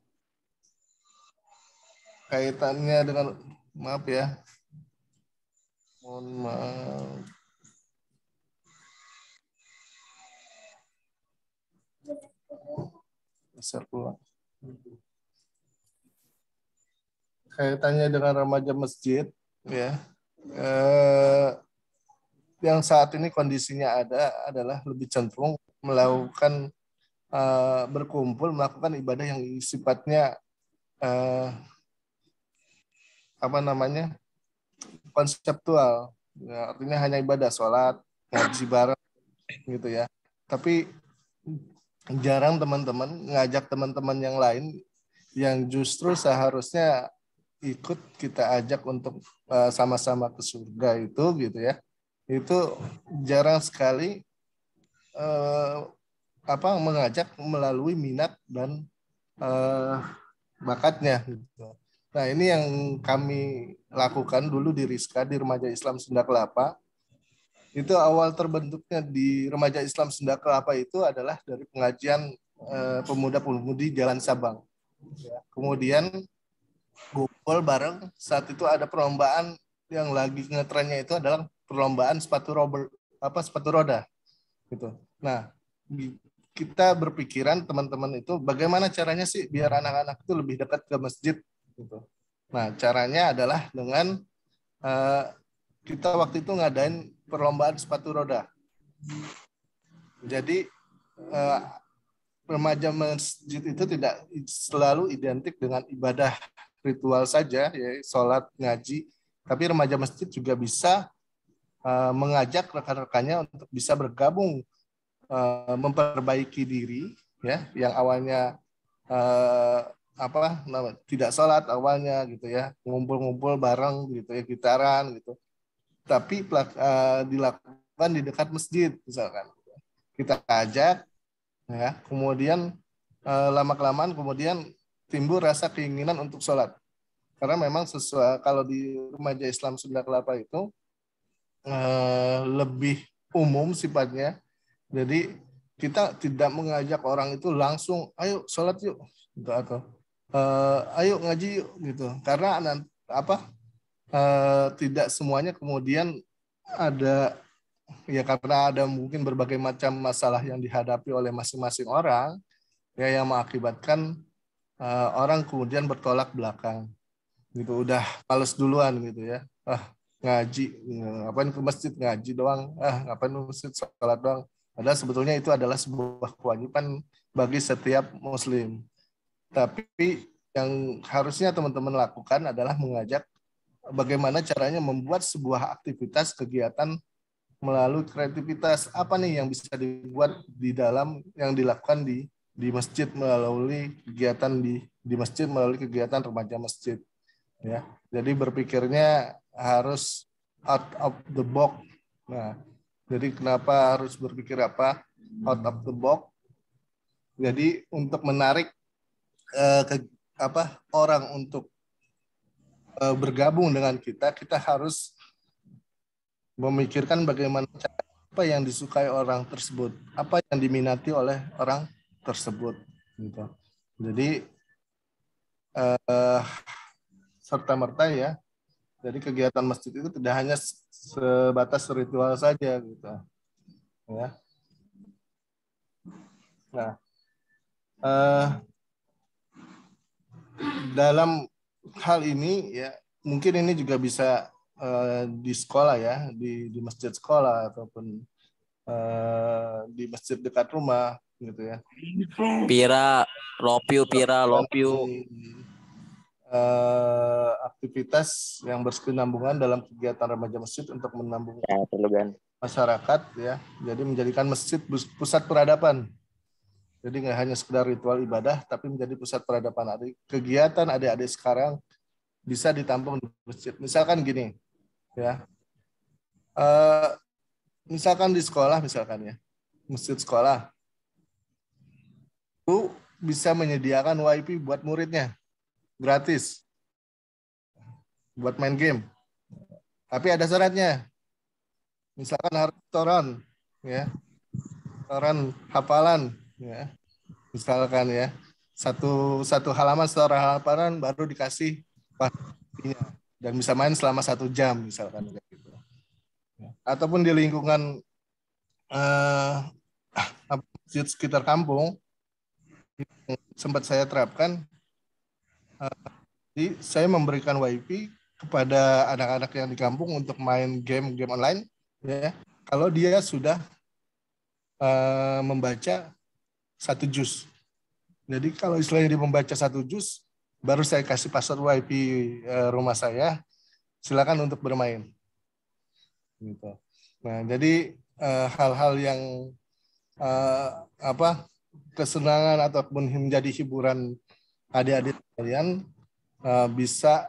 kaitannya dengan, maaf ya, mohon maaf. Bisa keluar. Kaitannya dengan remaja masjid, ya, yang saat ini kondisinya adalah lebih cenderung melakukan berkumpul, melakukan ibadah yang sifatnya konseptual, ya, artinya hanya ibadah, sholat, ngaji bareng gitu ya. Tapi jarang teman-teman ngajak teman-teman yang lain yang justru seharusnya ikut kita ajak untuk sama-sama ke surga itu gitu ya. Itu jarang sekali mengajak melalui minat dan bakatnya gitu. Nah, ini yang kami lakukan dulu di Rizka, di Remaja Islam Sunda Kelapa. Itu awal terbentuknya di Remaja Islam Sunda Kelapa itu adalah dari pengajian pemuda-pemudi Jalan Sabang. Ya. Kemudian kumpul bareng, saat itu ada perlombaan yang lagi ngetrennya itu adalah perlombaan sepatu roda. Gitu. Nah, kita berpikiran teman-teman itu bagaimana caranya sih biar anak-anak itu lebih dekat ke masjid gitu. Nah, caranya adalah dengan kita waktu itu ngadain perlombaan sepatu roda. Jadi remaja masjid itu tidak selalu identik dengan ibadah ritual saja, ya, sholat, ngaji, tapi remaja masjid juga bisa mengajak rekan-rekannya untuk bisa bergabung memperbaiki diri, ya, yang awalnya tidak sholat awalnya gitu ya, ngumpul-ngumpul bareng gitu ya, gitaran gitu, tapi dilakukan di dekat masjid misalkan, kita ajak ya, kemudian lama-kelamaan kemudian timbul rasa keinginan untuk sholat, karena memang sesuai kalau di Remaja Islam Sunda Kelapa itu lebih umum sifatnya. Jadi kita tidak mengajak orang itu langsung ayo sholat yuk gitu, atau ayo ngaji yuk gitu, karena tidak semuanya kemudian ada, ya, karena ada mungkin berbagai macam masalah yang dihadapi oleh masing-masing orang, ya, yang mengakibatkan orang kemudian bertolak belakang gitu, udah males duluan gitu ya, ngaji ngapain ke masjid, ngaji doang, ngapain ke masjid, sholat doang. Padahal sebetulnya itu adalah sebuah kewajiban bagi setiap muslim. Tapi yang harusnya teman-teman lakukan adalah mengajak bagaimana caranya membuat sebuah aktivitas kegiatan melalui kreativitas apa nih yang bisa dibuat di dalam yang dilakukan di masjid melalui kegiatan di masjid, melalui kegiatan remaja masjid, ya. Jadi berpikirnya harus out of the box. Nah, jadi kenapa harus berpikir out of the box? Jadi untuk menarik orang untuk bergabung dengan kita harus memikirkan bagaimana apa yang disukai orang tersebut, apa yang diminati oleh orang tersebut, gitu. Jadi serta merta ya. Jadi kegiatan masjid itu tidak hanya sebatas ritual saja, gitu. Ya. Nah, dalam hal ini ya, mungkin ini juga bisa di sekolah ya, di masjid sekolah ataupun di masjid dekat rumah gitu ya. Pira, lopiu. Aktivitas yang berkesinambungan dalam kegiatan remaja masjid untuk menambung masyarakat ya. Jadi menjadikan masjid pusat peradaban. Jadi nggak hanya sekedar ritual ibadah, tapi menjadi pusat peradaban. Kegiatan adik-adik sekarang bisa ditampung di masjid. Misalkan gini, ya, misalkan di sekolah misalkan ya, masjid sekolah itu bisa menyediakan WiFi buat muridnya gratis buat main game. Tapi ada syaratnya. Misalkan harus toran, ya, toran hafalan, ya, misalkan ya, satu halaman setoran hafalan baru dikasih WiFi-nya dan bisa main selama 1 jam misalkan gitu. Ataupun di lingkungan masjid sekitar kampung sempat saya terapkan, jadi saya memberikan WiFi kepada anak-anak yang di kampung untuk main game online, ya. Kalau dia sudah membaca 1 juz. Jadi kalau istilahnya dia membaca 1 juz, baru saya kasih password WiFi rumah saya, silakan untuk bermain. Gitu. Nah, jadi hal-hal yang kesenangan ataupun menjadi hiburan adik-adik kalian bisa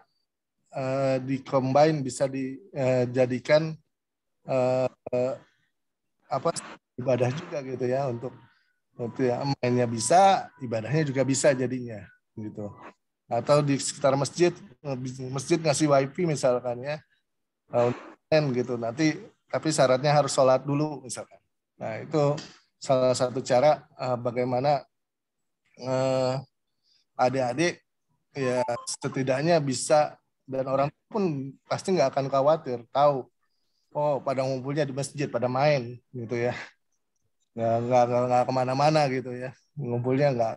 di-combine, bisa dijadikan ibadah juga gitu ya, untuk ya, mainnya bisa, ibadahnya juga bisa jadinya gitu. Atau di sekitar masjid ngasih WiFi misalkan ya, gitu nanti, tapi syaratnya harus sholat dulu misalkan. Nah, itu salah satu cara bagaimana adik-adik ya setidaknya bisa, dan orang pun pasti nggak akan khawatir, tahu oh pada ngumpulnya di masjid, pada main gitu ya, nggak kemana-mana gitu ya, ngumpulnya nggak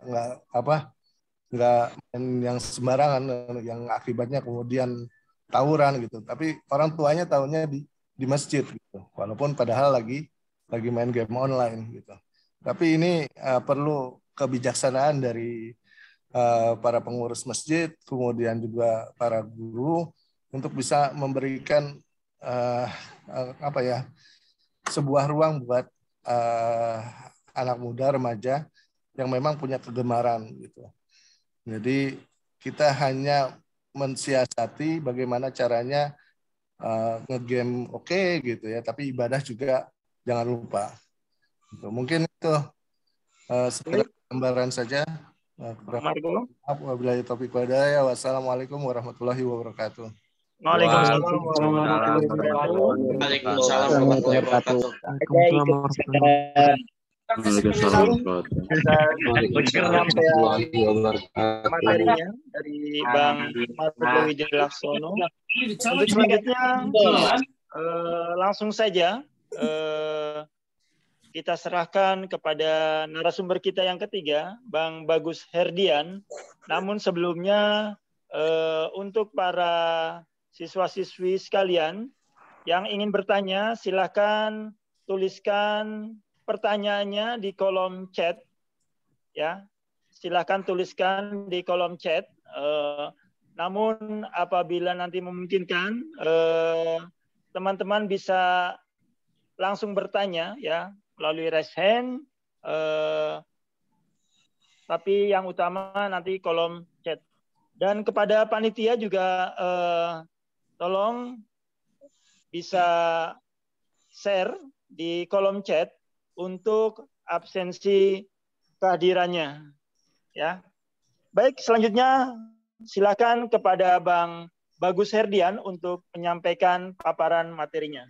main yang sembarangan yang akibatnya kemudian tawuran gitu. Tapi orang tuanya tahunya di masjid gitu, walaupun padahal lagi main game online gitu. Tapi ini perlu kebijaksanaan dari para pengurus masjid, kemudian juga para guru untuk bisa memberikan sebuah ruang buat anak muda, remaja yang memang punya kegemaran gitu. Jadi kita hanya mensiasati bagaimana caranya ngegame oke gitu ya, tapi ibadah juga jangan lupa. Gitu. Mungkin itu sekedar gambaran saja. Wabillahi taufiq wal hidayah. Wassalamualaikum warahmatullahi wabarakatuh. Waalaikumsalam warahmatullahi wabarakatuh. Materinya dari Bang Marco Wijayalaksono. Untuk selanjutnya langsung saja kita serahkan kepada narasumber kita yang ketiga, Bang Bagus Herdian. Namun sebelumnya untuk para siswa-siswi sekalian yang ingin bertanya, silakan tuliskan pertanyaannya di kolom chat, ya. Silakan tuliskan di kolom chat. Namun apabila nanti memungkinkan, teman-teman bisa langsung bertanya, ya, melalui raise hand. Tapi yang utama nanti kolom chat. Dan kepada panitia juga tolong bisa share di kolom chat untuk absensi kehadirannya, ya. Baik, selanjutnya silakan kepada Bang Bagus Herdian untuk menyampaikan paparan materinya.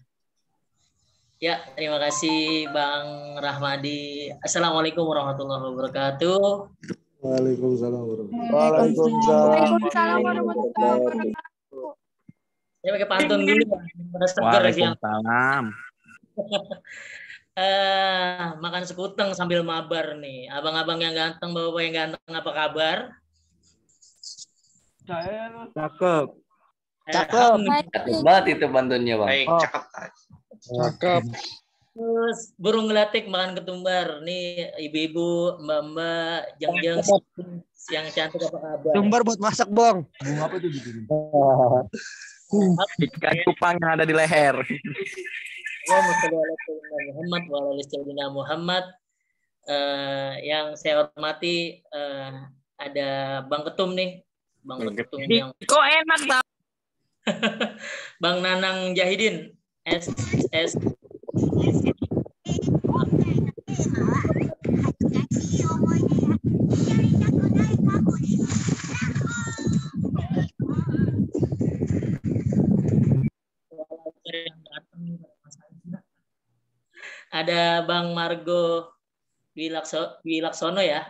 Ya, terima kasih Bang Rahmadi. Assalamualaikum warahmatullahi wabarakatuh. Waalaikumsalam warahmatullahi wabarakatuh. Saya pakai pantun dulu. Waalaikumsalam. Makan sekuteng sambil mabar nih. Abang-abang yang ganteng, bapak-bapak yang ganteng, apa kabar? Cakep. Cakep. Cakep banget itu pantunnya, Bang. Baik, cakep. Cakep. Terus burung gelatik makan ketumbar. Nih ibu-ibu, mbak-mbak, jeng-jeng yang cantik, apa kabar? Tumbar buat masak, Bang. Bunga apa itu bikin? Ikan cupang yang ada di leher. Muhammad wa ala sayyidina Muhammad. Yang saya hormati ada Bang Ketum nih. Bang Ketum yang kok enak tau. Bang Nanang Jahidin SS ada Bang Margo Wilaksono ya,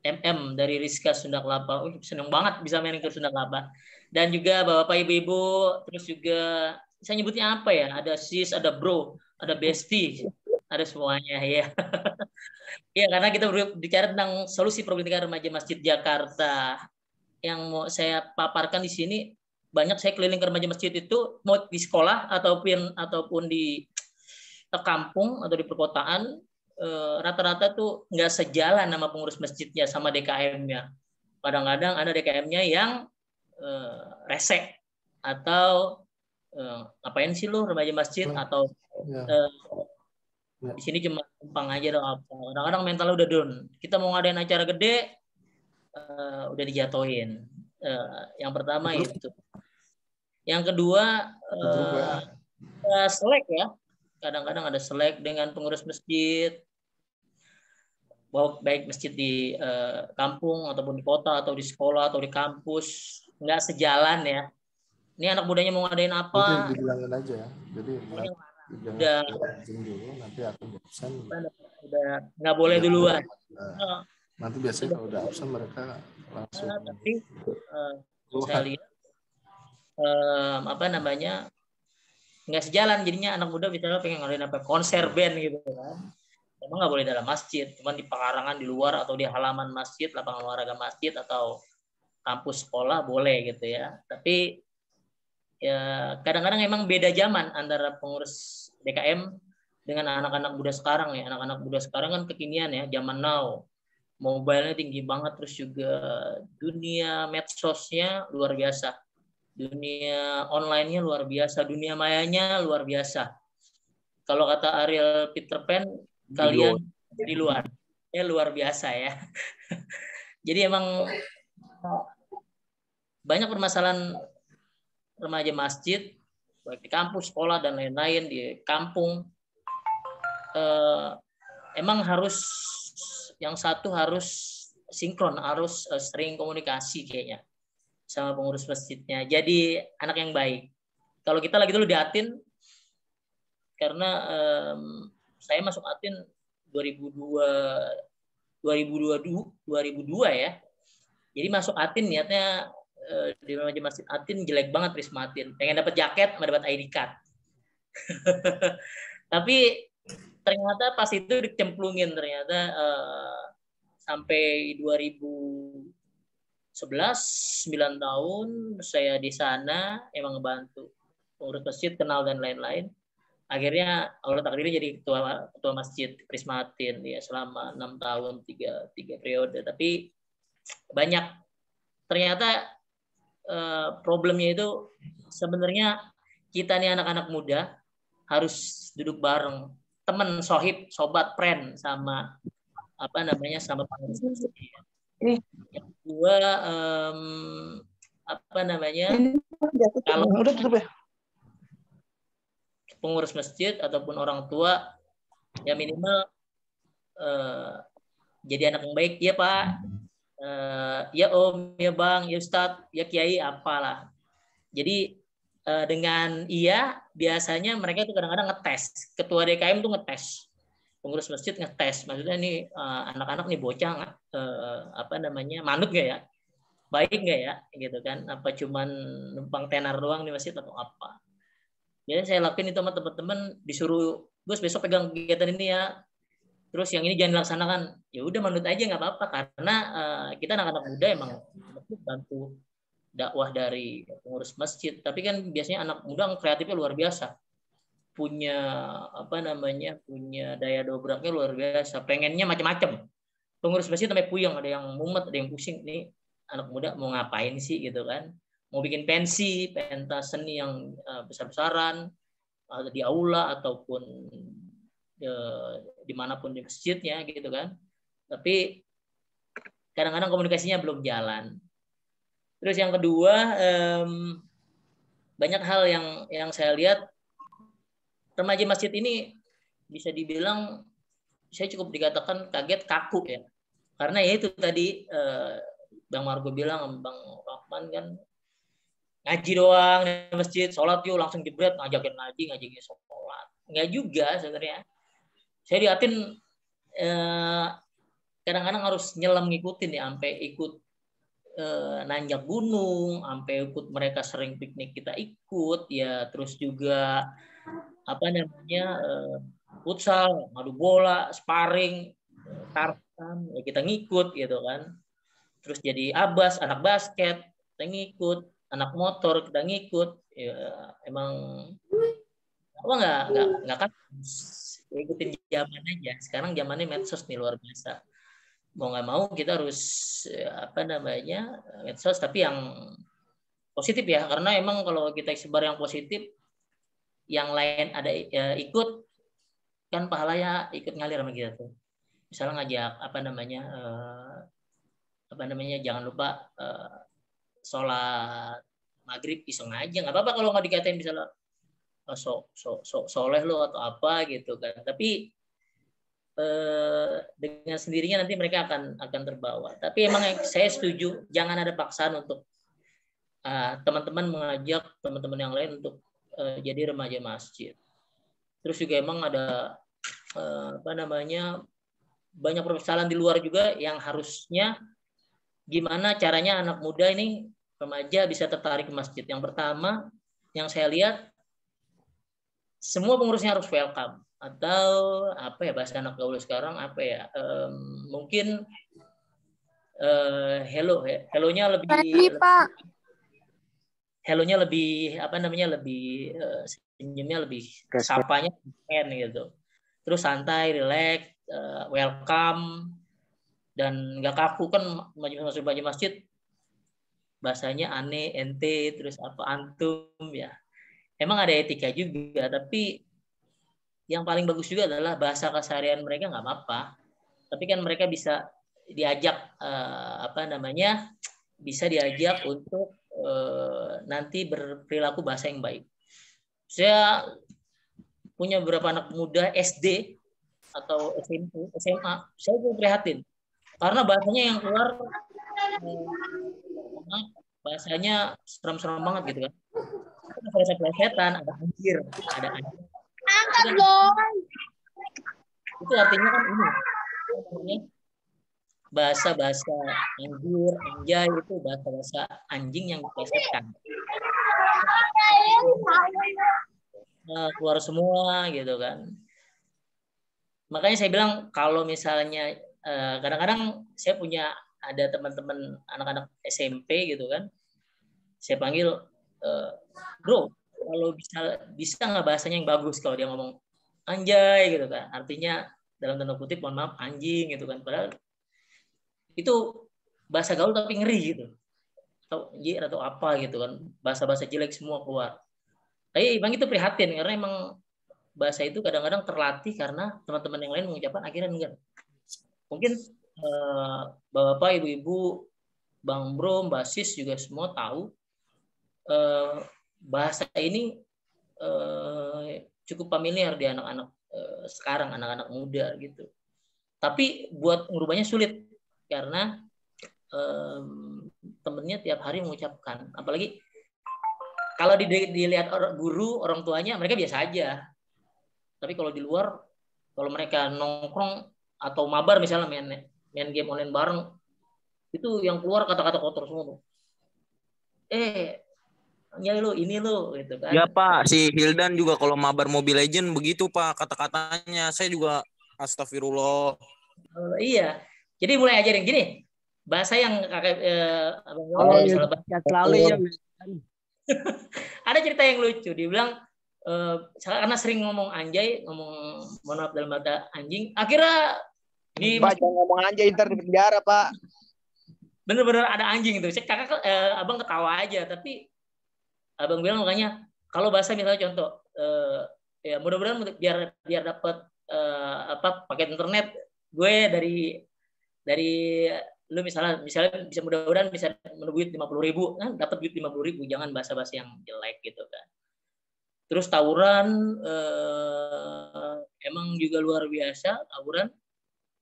MM dari Rizka Sunda Kelapa. Seneng banget bisa main ke Sunda Kelapa. Dan juga Bapak Ibu-ibu, terus juga saya nyebutnya apa ya? Ada sis, ada bro, ada bestie, ada semuanya ya. Ya, karena kita berbicara tentang solusi problematika remaja Masjid Jakarta. Yang mau saya paparkan di sini, banyak saya keliling ke remaja masjid itu mau di sekolah ataupun di kampung atau di perkotaan, rata-rata tuh nggak sejalan nama pengurus masjidnya sama DKM-nya. Kadang-kadang ada DKM-nya yang resek atau ngapain sih lu remaja masjid, atau di sini cuma numpang aja atau apa. Kadang-kadang mentalnya udah down. Kita mau ngadain acara gede, udah dijatuhin. Yang pertama itu. Yang kedua, selek ya. Kadang-kadang ada selek dengan pengurus masjid, baik masjid di kampung ataupun di kota atau di sekolah atau di kampus, nggak sejalan ya. Ini anak mudanya mau ngadain apa? Jadi dibilangin aja ya. Jadi udah dulu, nanti aku absen. Udah nggak boleh duluan. Nanti biasanya kalau udah absen mereka langsung. Tapi saya lihat nggak sejalan, jadinya anak muda misalnya pengen ngadain apa konser band gitu kan, emang nggak boleh dalam masjid, cuman di pekarangan di luar atau di halaman masjid, lapangan olahraga masjid atau kampus sekolah boleh gitu ya. Tapi ya kadang-kadang emang beda zaman antara pengurus DKM dengan anak-anak muda sekarang ya. Anak-anak muda sekarang kan kekinian ya, zaman now, mobile-nya tinggi banget, terus juga dunia medsosnya luar biasa. Dunia online-nya luar biasa, dunia mayanya luar biasa. Kalau kata Ariel Peter Pan, kalian di luar. Ya luar biasa ya. Jadi emang banyak permasalahan remaja masjid, baik di kampus, sekolah, dan lain-lain, di kampung. Emang harus, yang satu harus sinkron, harus sering komunikasi kayaknya sama pengurus masjidnya. Jadi anak yang baik. Kalau kita lagi dulu di Atin, karena saya masuk Atin 2002 ya. Jadi masuk Atin niatnya di remaja masjid Atin jelek banget Prisma Atin. Pengen dapat jaket, sama dapat ID card. Tapi ternyata pas itu dicemplungin ternyata sampai 2011 9 tahun saya di sana emang ngebantu pengurus masjid, kenal dan lain-lain. Akhirnya Allah takdirnya jadi ketua masjid Prisma Atin ya selama 6 tahun 3 periode. Tapi banyak ternyata problemnya itu sebenarnya kita nih anak-anak muda harus duduk bareng, teman, sohib, sobat, friend sama sama pengurus masjid. Yang kedua kalau pengurus masjid ataupun orang tua ya minimal jadi anak yang baik ya Pak, ya Om, ya Bang, ya Ustadz, ya Kiai, apalah. Jadi dengan iya biasanya mereka itu kadang-kadang ngetes, ketua DKM tuh ngetes, pengurus masjid ngetes, maksudnya nih anak-anak nih bocah manut nggak ya, baik nggak ya, gitu kan, apa cuman numpang tenar doang di masjid atau apa. Jadi saya lakuin itu sama teman-teman, disuruh Gus besok pegang kegiatan ini ya, terus yang ini jangan dilaksanakan, ya udah manut aja nggak apa-apa, karena kita anak-anak muda emang bantu dakwah dari pengurus masjid. Tapi kan biasanya anak muda kreatifnya luar biasa, punya punya daya dobraknya luar biasa, pengennya macam-macam. Pengurus masjid sampai puyeng, ada yang mumet, ada yang pusing, nih anak muda mau ngapain sih gitu kan, mau bikin pentas seni yang besar-besaran di aula ataupun dimanapun di masjidnya gitu kan. Tapi kadang-kadang komunikasinya belum jalan. Terus yang kedua, banyak hal yang saya lihat remaja masjid ini bisa dibilang saya cukup dikatakan kaget, kaku ya. Karena ya itu tadi Bang Margo bilang, Bang Rahman kan ngaji doang di masjid, sholat yuk langsung jebret, ngajakin ngaji, ngajakin sholat. Enggak juga sebenarnya. Saya di Atin kadang-kadang harus nyelam ngikutin ya, sampai ikut nanjak gunung, sampai ikut mereka sering piknik kita ikut ya, terus juga apa namanya futsal, ngadu bola, sparring, tartan ya kita ngikut gitu kan. Terus jadi abas, anak basket kita ngikut, anak motor kita ngikut ya, emang apa nggak kan ikutin zaman aja. Sekarang zamannya medsos nih luar biasa. Mau nggak mau kita harus apa namanya medsos, tapi yang positif ya, karena emang kalau kita sebar yang positif, yang lain ada ikut kan pahalanya ikut ngalir sama kita tuh. Misalnya ngajak apa namanya jangan lupa sholat maghrib iseng aja, nggak apa-apa kalau nggak dikatain misalnya soleh lo atau apa gitu kan, tapi dengan sendirinya nanti mereka akan terbawa. Tapi emang saya setuju jangan ada paksaan untuk teman-teman mengajak teman-teman yang lain untuk jadi remaja masjid. Terus juga emang ada apa namanya banyak permasalahan di luar juga yang harusnya gimana caranya anak muda ini remaja bisa tertarik ke masjid. Yang pertama yang saya lihat semua pengurusnya harus welcome, atau apa ya bahasa anak gaul sekarang apa ya mungkin hellonya lebih apa namanya lebih senyumnya lebih sapanya keren gitu, terus santai, relax, welcome dan nggak kaku kan masuk masjid bahasanya aneh, ente, terus apa antum ya. Emang ada etika juga, tapi yang paling bagus juga adalah bahasa keseharian mereka nggak apa-apa. Tapi kan mereka bisa diajak apa namanya, bisa diajak untuk nanti berperilaku bahasa yang baik. Saya punya beberapa anak muda SD atau SMP, SMA, saya pun prihatin karena bahasanya yang keluar bahasanya seram-seram banget gitu kan. Pleset-plesetan, ada anjir. Angkat dong. Itu artinya kan ini bahasa-bahasa anjir, anjay itu bahasa-bahasa anjing yang diplesetkan. Keluar semua gitu kan. Makanya saya bilang kalau misalnya kadang-kadang saya punya ada teman-teman anak-anak SMP gitu kan, saya panggil bro, kalau bisa nggak bahasanya yang bagus kalau dia ngomong anjay gitu kan, artinya dalam tanda kutip mohon maaf anjing gitu kan, padahal itu bahasa gaul tapi ngeri gitu, atau anjir atau apa gitu kan, bahasa-bahasa jelek semua keluar. Tapi emang itu prihatin karena emang bahasa itu kadang-kadang terlatih karena teman-teman yang lain mengucapkan akhirnya enggak. Mungkin bapak, ibu-ibu, bang bro, mbak sis juga semua tahu bahasa ini cukup familiar di anak-anak sekarang, anak-anak muda gitu. Tapi buat merubahnya sulit karena temennya tiap hari mengucapkan. Apalagi kalau dilihat guru, orang tuanya, mereka biasa aja. Tapi kalau di luar, kalau mereka nongkrong atau mabar misalnya main game online bareng, itu yang keluar kata-kata kotor semua. Ya lu ini lu gitu kan. Ya Pak, si Hildan juga kalau mabar Mobile Legend begitu Pak kata-katanya. Saya juga astagfirullah. Iya. Jadi mulai ajarin gini. Bahasa yang selalu ya. Ada cerita yang lucu. Dia bilang karena sering ngomong anjay, ngomong mohon maaf dalam bahasa anjing, akhirnya Pak, jangan ngomong anjay ntar di penjara, Pak. Bener-bener ada anjing itu. Kakak abang ketawa aja, tapi abang bilang makanya kalau bahasa misalnya contoh ya mudah-mudahan biar dapat paket internet gue dari lu misalnya bisa mudah-mudahan bisa menduit 50.000 kan, dapat duit 50.000, jangan bahasa-bahasa yang jelek gitu kan. Terus tawuran emang juga luar biasa tawuran,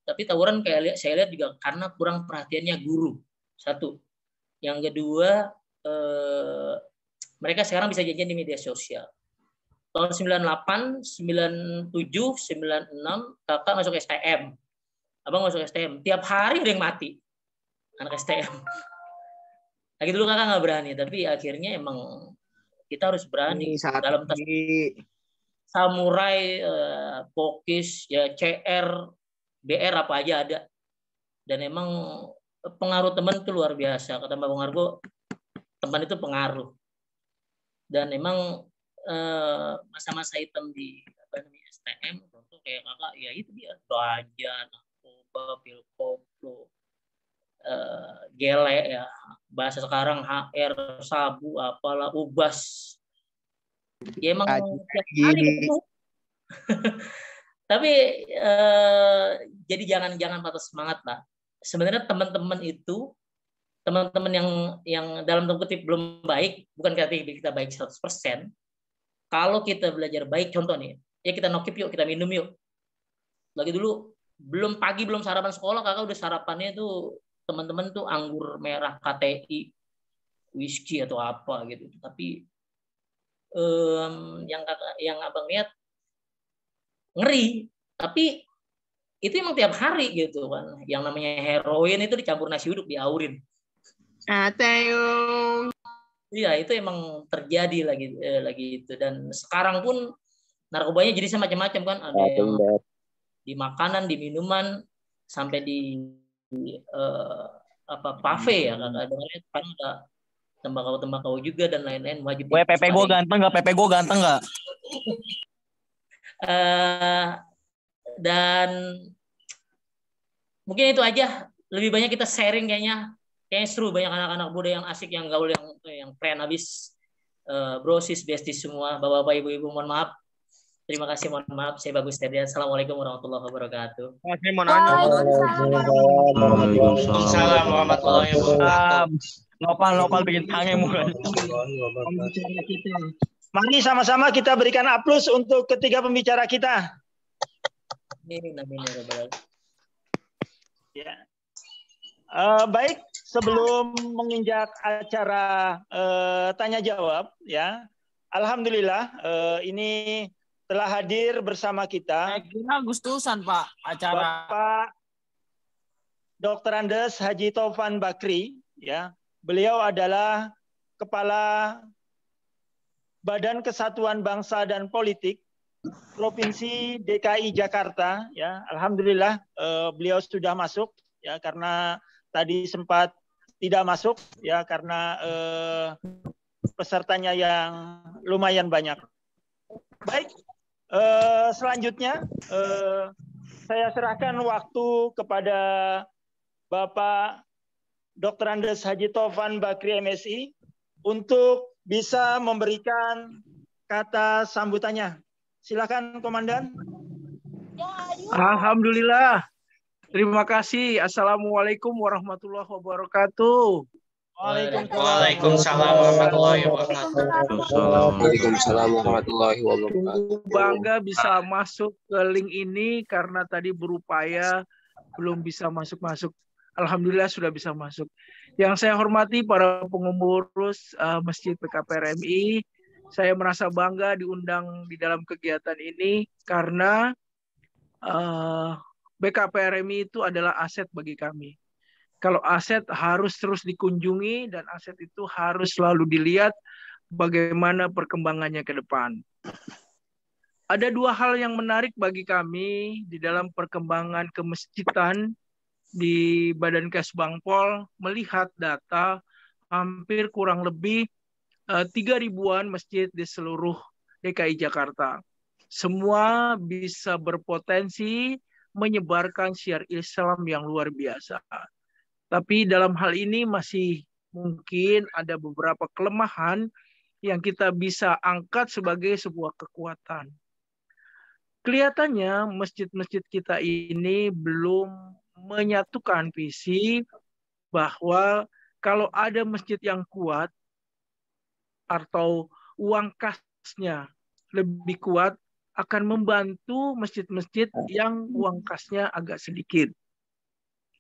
tapi tawuran kayak saya lihat juga karena kurang perhatiannya guru, satu. Yang kedua mereka sekarang bisa janjian di media sosial. tahun 98, 97, 96 kakak masuk STM. Abang masuk STM. Tiap hari ada yang mati. Anak STM. Lagi dulu kakak nggak berani, tapi akhirnya emang kita harus berani dalam tas samurai, pokis, ya CR, BR apa aja ada. Dan emang pengaruh teman itu luar biasa. Kata Bang Argo, teman itu pengaruh. Dan emang masa-masa hitam di STM, contoh kayak kakak, ya itu dia ganja, narkoba, pil koplo, gele ya, bahasa sekarang HR, sabu, apalah, ubas. Ya emang tiap hari ketemu. Tapi jadi jangan patah semangat lah. Sebenarnya teman-teman itu, teman-teman yang dalam tanda kutip belum baik, bukan kita baik 100%. Kalau kita belajar baik, contoh nih, ya kita nokip yuk, kita minum yuk. Lagi dulu belum pagi, belum sarapan sekolah, kakak udah sarapannya itu teman-teman tuh anggur merah KTI, whisky atau apa gitu. Tapi yang abang lihat ngeri, tapi itu emang tiap hari gitu kan. Yang namanya heroin itu dicampur nasi uduk, diaurin. Iya, itu emang terjadi lagi itu. Dan sekarang pun narkobanya jadi macam-macam kan, ada yang di makanan, di minuman, sampai di pafe ya, kadang-kadang kan ada tembakau juga dan lain-lain, wajib. PP gue ganteng nggak? PP gue ganteng nggak? Dan mungkin itu aja. Lebih banyak kita sharing kayaknya seru, banyak anak-anak muda yang asik, yang gaul, yang keren habis. Brosis, besties semua, bapak-bapak, ibu-ibu, mohon maaf. Terima kasih, mohon maaf. Saya Bagus Terdian. Assalamualaikum warahmatullahi wabarakatuh. Saya mau nanya. Waalaikumsalam warahmatullahi wabarakatuh. Nopal bikin tangan bukan. Mari sama-sama kita berikan aplaus untuk ketiga pembicara kita. Ya. Baik, sebelum menginjak acara tanya jawab, ya, alhamdulillah ini telah hadir bersama kita. Kira Agustusan Pak acara. Bapak Dr. Andes Haji Taufan Bakri, ya, beliau adalah Kepala Badan Kesatuan Bangsa dan Politik Provinsi DKI Jakarta, ya, alhamdulillah beliau sudah masuk, ya, karena tadi sempat tidak masuk, ya, karena pesertanya yang lumayan banyak. Baik, selanjutnya saya serahkan waktu kepada Bapak Dr. Andes Haji Taufan Bakri MSI untuk bisa memberikan kata sambutannya. Silakan, Komandan. Alhamdulillah. Terima kasih. Assalamualaikum warahmatullahi wabarakatuh. Waalaikumsalam warahmatullahi wabarakatuh. Waalaikumsalam warahmatullahi wabarakatuh. Bangga bisa masuk ke link ini karena tadi berupaya belum bisa masuk. Alhamdulillah sudah bisa masuk. Yang saya hormati para pengurus Masjid PKPRMI, saya merasa bangga diundang di dalam kegiatan ini karena BKPRMI itu adalah aset bagi kami. Kalau aset harus terus dikunjungi dan aset itu harus selalu dilihat bagaimana perkembangannya ke depan. Ada dua hal yang menarik bagi kami di dalam perkembangan kemasjidan di Badankes Bangpol, melihat data hampir kurang lebih 3.000-an masjid di seluruh DKI Jakarta. Semua bisa berpotensi menyebarkan syiar Islam yang luar biasa. Tapi dalam hal ini masih mungkin ada beberapa kelemahan yang kita bisa angkat sebagai sebuah kekuatan. Kelihatannya masjid-masjid kita ini belum menyatukan visi bahwa kalau ada masjid yang kuat atau uang kasnya lebih kuat akan membantu masjid-masjid yang uang kasnya agak sedikit.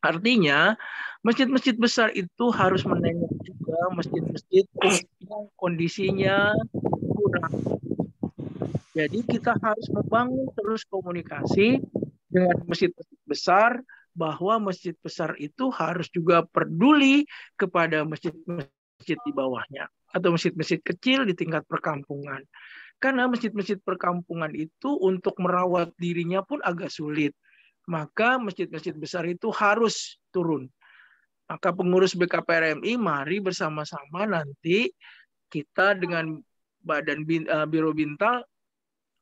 Artinya, masjid-masjid besar itu harus menengok juga masjid-masjid yang kondisinya kurang. Jadi kita harus membangun terus komunikasi dengan masjid-masjid besar, bahwa masjid besar itu harus juga peduli kepada masjid-masjid di bawahnya atau masjid-masjid kecil di tingkat perkampungan. Karena masjid-masjid perkampungan itu untuk merawat dirinya pun agak sulit. Maka masjid-masjid besar itu harus turun. Maka pengurus BKPRMI mari bersama-sama nanti kita dengan Biro Bintal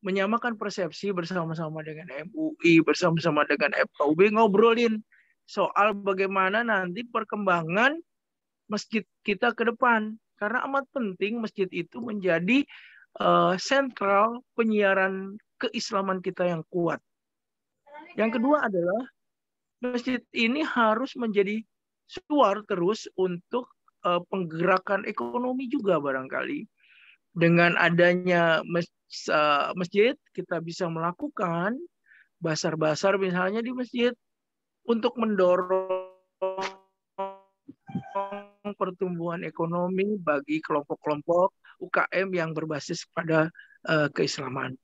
menyamakan persepsi bersama-sama dengan MUI, bersama-sama dengan FKUB, ngobrolin soal bagaimana nanti perkembangan masjid kita ke depan. Karena amat penting masjid itu menjadi sentral penyiaran keislaman kita yang kuat. Yang kedua adalah masjid ini harus menjadi suar terus untuk penggerakan ekonomi juga barangkali. Dengan adanya masjid, kita bisa melakukan basar-basar misalnya di masjid untuk mendorong pertumbuhan ekonomi bagi kelompok-kelompok UKM yang berbasis pada keislaman.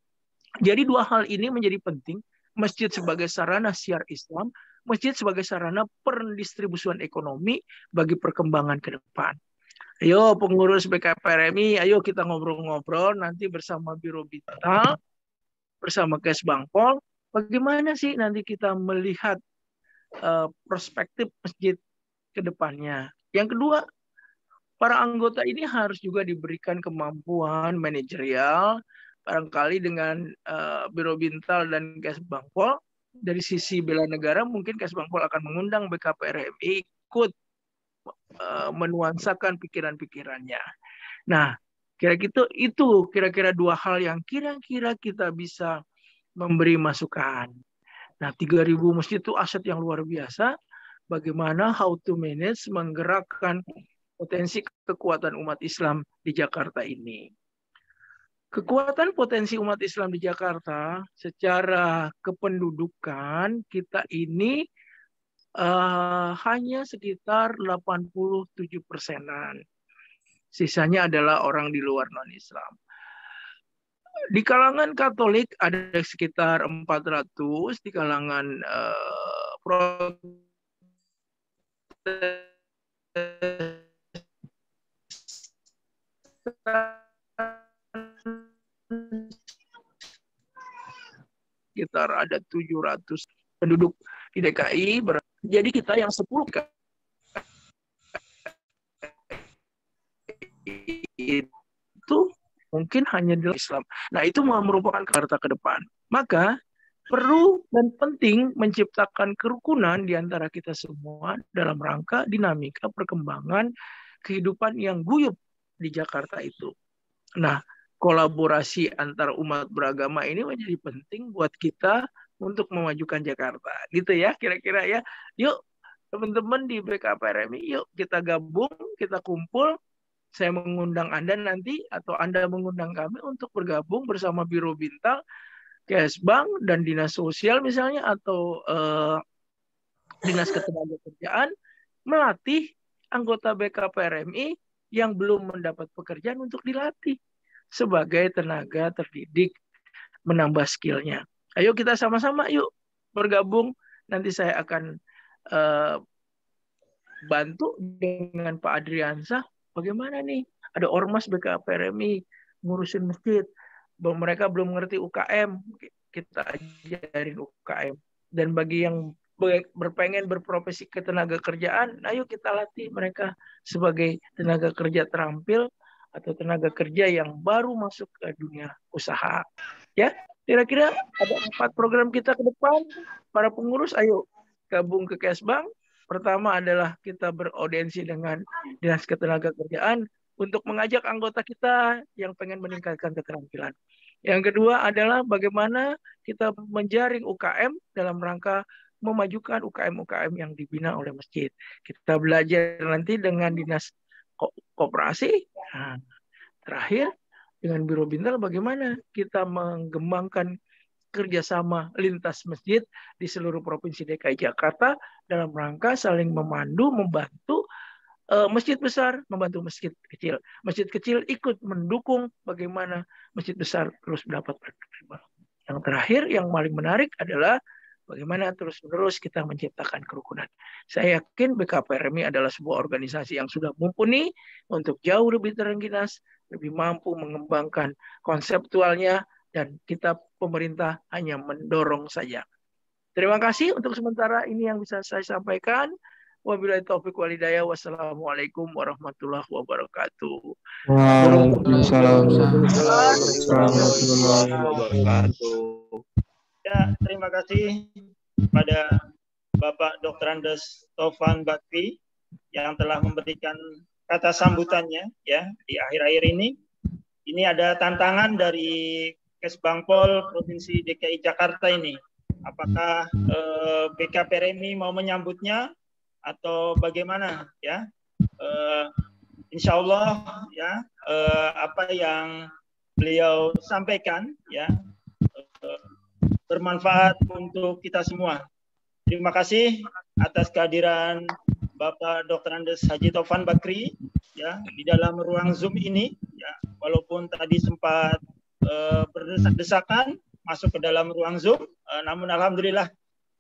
Jadi dua hal ini menjadi penting. Masjid sebagai sarana siar Islam, masjid sebagai sarana pendistribusian ekonomi bagi perkembangan ke depan. Ayo pengurus BKPRMI, ayo kita ngobrol-ngobrol nanti bersama Biro Bintal, bersama Kesbangpol, bagaimana sih nanti kita melihat perspektif masjid ke depannya. Yang kedua, para anggota ini harus juga diberikan kemampuan manajerial, barangkali dengan Biro Bintal dan Kesbangpol. Dari sisi bela negara, mungkin Kesbangpol akan mengundang BKPRMI ikut menuansakan pikiran-pikirannya. Nah, kira-kira dua hal yang kira-kira kita bisa memberi masukan. Nah, 3.000 masjid itu aset yang luar biasa. Bagaimana how to manage menggerakkan potensi kekuatan umat Islam di Jakarta ini. Kekuatan potensi umat Islam di Jakarta secara kependudukan kita ini hanya sekitar 87%-an. Sisanya adalah orang di luar non-Islam. Di kalangan Katolik ada sekitar 400, di kalangan Protestan sekitar ada 700 penduduk di DKI. Jadi kita yang 10 itu mungkin hanya di Islam. Nah, itu merupakan Jakarta ke depan. Maka perlu dan penting menciptakan kerukunan di antara kita semua dalam rangka dinamika perkembangan kehidupan yang guyup di Jakarta itu. Nah, kolaborasi antar umat beragama ini menjadi penting buat kita untuk memajukan Jakarta. Gitu ya, kira-kira ya. Yuk, teman-teman di BKPRMI, yuk kita gabung, kita kumpul. Saya mengundang Anda nanti, atau Anda mengundang kami untuk bergabung bersama Biro Bintal, Kesbang, dan Dinas Sosial misalnya, atau Dinas Ketenagakerjaan, melatih anggota BKPRMI yang belum mendapat pekerjaan untuk dilatih sebagai tenaga terdidik, menambah skillnya. Ayo kita sama-sama yuk bergabung. Nanti saya akan bantu dengan Pak Adriansyah. Bagaimana nih? Ada ormas BKPRMI ngurusin masjid. Mereka belum ngerti UKM. Kita ajarin UKM. Dan bagi yang berpengen berprofesi ketenaga kerjaan, ayo kita latih mereka sebagai tenaga kerja terampil atau tenaga kerja yang baru masuk ke dunia usaha. Ya. Kira-kira ada 4 program kita ke depan. Para pengurus, ayo gabung ke Kesbang. Pertama adalah kita beraudiensi dengan Dinas Ketenagakerjaan untuk mengajak anggota kita yang pengen meningkatkan keterampilan. Yang kedua adalah bagaimana kita menjaring UKM dalam rangka memajukan UKM-UKM yang dibina oleh masjid. Kita belajar nanti dengan Dinas Koperasi. Nah, terakhir, dengan Biro Bintal bagaimana kita mengembangkan kerjasama lintas masjid di seluruh Provinsi DKI Jakarta dalam rangka saling memandu, membantu masjid besar membantu masjid kecil. Masjid kecil ikut mendukung bagaimana masjid besar terus mendapat berkembang. Yang terakhir, yang paling menarik adalah bagaimana terus-menerus kita menciptakan kerukunan. Saya yakin BKPRMI adalah sebuah organisasi yang sudah mumpuni untuk jauh lebih terengginas, lebih mampu mengembangkan konseptualnya, dan kita pemerintah hanya mendorong saja. Terima kasih untuk sementara ini yang bisa saya sampaikan. Wabillahi taufiq wal hidayah. Wassalamualaikum warahmatullahi wabarakatuh. Waalaikumsalam warahmatullahi wabarakatuh. Ya, terima kasih pada Bapak Dr. Andes Taufan Bakri yang telah memberikan kata sambutannya ya di akhir-akhir ini. Ini ada tantangan dari Kesbangpol Provinsi DKI Jakarta ini. Apakah BKPRMI mau menyambutnya atau bagaimana ya? Insya Allah ya apa yang beliau sampaikan ya bermanfaat untuk kita semua. Terima kasih atas kehadiran Bapak Dr. Andes Haji Taufan Bakri ya di dalam ruang Zoom ini ya, walaupun tadi sempat berdesak-desakan masuk ke dalam ruang Zoom, namun alhamdulillah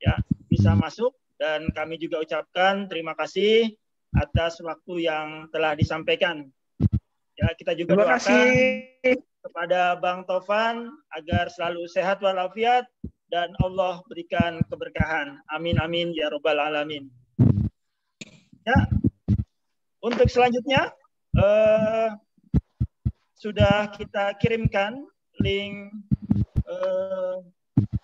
ya bisa masuk, dan kami juga ucapkan terima kasih atas waktu yang telah disampaikan. Ya, kita juga Terima doakan kasih kepada Bang Taufan agar selalu sehat walafiat dan Allah berikan keberkahan. Amin amin ya robbal alamin. Ya, untuk selanjutnya sudah kita kirimkan link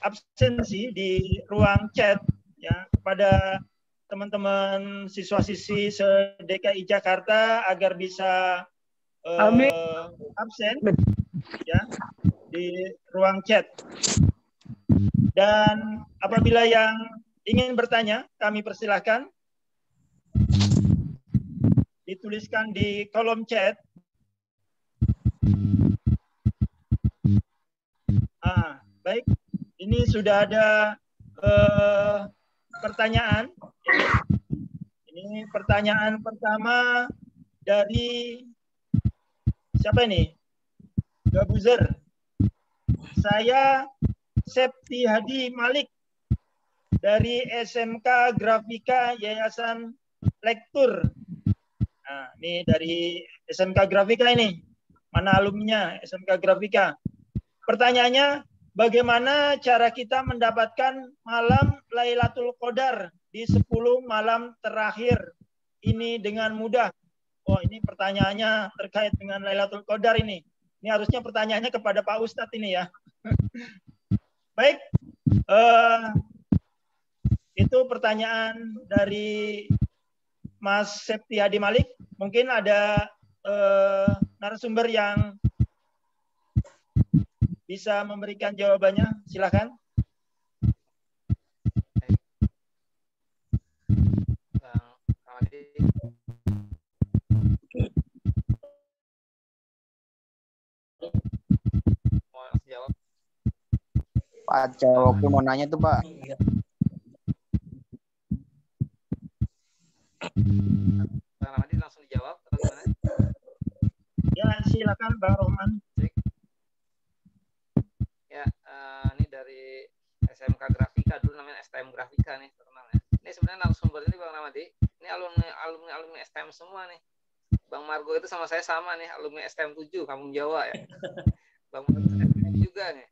absensi di ruang chat ya kepada teman-teman siswa-siswi se-DKI Jakarta agar bisa absen ya di ruang chat. Dan apabila yang ingin bertanya, kami persilahkan dituliskan di kolom chat. Baik, ini sudah ada pertanyaan. Ini pertanyaan pertama dari siapa ini? Gabuzer. Saya Septi Hadi Malik dari SMK Grafika Yayasan Lektur. Nah, ini dari SMK Grafika ini. Mana alumninya SMK Grafika? Pertanyaannya, bagaimana cara kita mendapatkan malam Lailatul Qadar di 10 malam terakhir ini dengan mudah? Oh, ini pertanyaannya terkait dengan Lailatul Qadar ini. Ini harusnya pertanyaannya kepada Pak Ustadz ini ya. Baik, itu pertanyaan dari Mas Septi Hadi Malik. Mungkin ada narasumber yang bisa memberikan jawabannya, silakan. Pak Cowoki mau nanya tuh Pak. Bang Ramadi langsung dijawab atau gimana? Ya, silakan Bang Roman. Ya, ini dari SMK Grafika, dulu namanya STM Grafika nih, terkenal ya. Ini sebenarnya narasumber ini Bang Ramadi. Ini alumni STM semua nih. Bang Margo itu sama saya sama nih, alumni STM 7 Kampung Jawa ya. Bang Margo STM juga nih.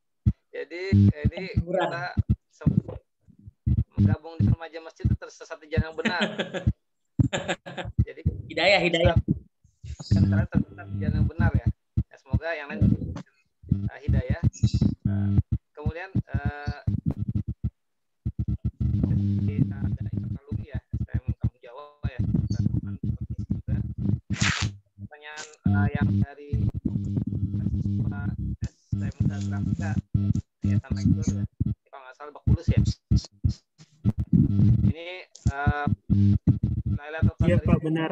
Jadi ini kita menggabung di remaja masjid itu tersesat di jalan yang benar. Jadi hidayah. Kan tersesat di jalan yang benar ya. Ya semoga yang lain hidayah. Kemudian kita ada alumni ya STM Kampung Jawa ya. Pertanyaan yang dari STM Grafika ya sampai itu ya. Kalau nggak salah Bakulus ya. Ini Lailatul Qadar. Iya Pak, benar.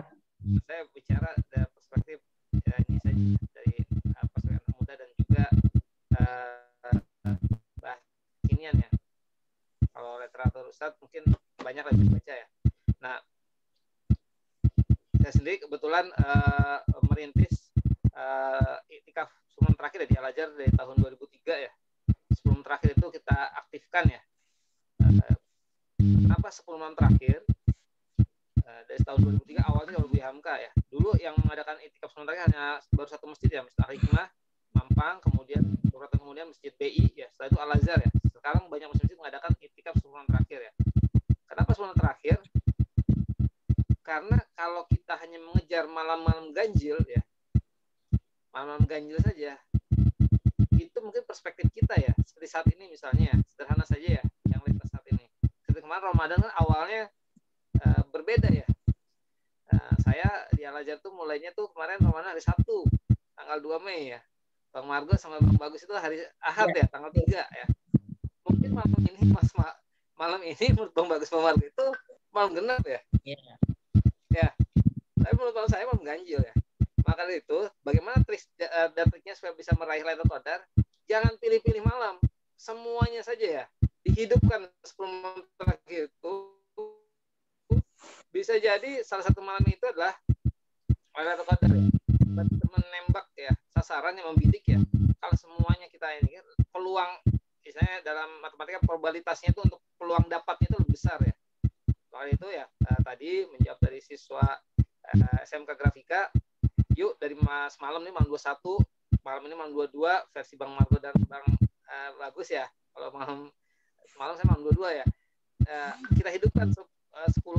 Saya bicara dari perspektif ya, ini saja dari perspektif anak muda dan juga bahinian ya. Kalau literatur Ustadz mungkin banyak lebih baca ya. Nah, saya sendiri kebetulan merintis iktikaf sebelum terakhir di Al-Azhar dari tahun 2003 ya. Sebelum terakhir itu kita aktifkan ya. Kenapa 10 malam terakhir? Dari tahun 2003 awalnya kalau di Hamka ya. Dulu yang mengadakan iktikaf sebelum terakhir hanya baru satu masjid ya, Masjid Al-Hikmah, Mampang, kemudian beberapa kemudian Masjid BI ya. Setelah itu Al-Azhar ya. Sekarang banyak masjid mengadakan iktikaf sebelum terakhir ya. Kenapa sebelum terakhir? Karena kalau kita hanya mengejar malam-malam ganjil ya, malam-malam ganjil saja, itu mungkin perspektif kita ya, seperti saat ini misalnya, sederhana saja ya, yang lintas saat ini. Seperti kemarin Ramadan kan awalnya berbeda ya. Saya di Al-Azhar tuh mulainya tuh kemarin Ramadan hari Sabtu, tanggal 2 Mei ya. Bang Margo sama Bang Bagus itu hari Ahad ya, tanggal 3 ya. Mungkin malam ini malam ini menurut Bang Bagus Bang Margo itu malam genap ya. Ya, tapi menurut saya malam ganjil ya. Maka dari itu, bagaimana triknya supaya bisa meraih Lailatul Qadar? Jangan pilih-pilih malam, semuanya saja ya. Dihidupkan 10 malam terakhir itu. Bisa jadi salah satu malam itu adalah Lailatul Qadar ya. Menembak ya, sasaran yang membidik ya. Kalau semuanya kita ini peluang, misalnya dalam matematika probabilitasnya itu untuk peluang dapatnya itu lebih besar ya. Soal itu ya tadi menjawab dari siswa SMK Grafika, yuk dari malam ini malam 21, malam ini malam 22 versi Bang Margo dan Bang Bagus ya. Kalau malam saya malam 22 ya. Kita hidupkan 10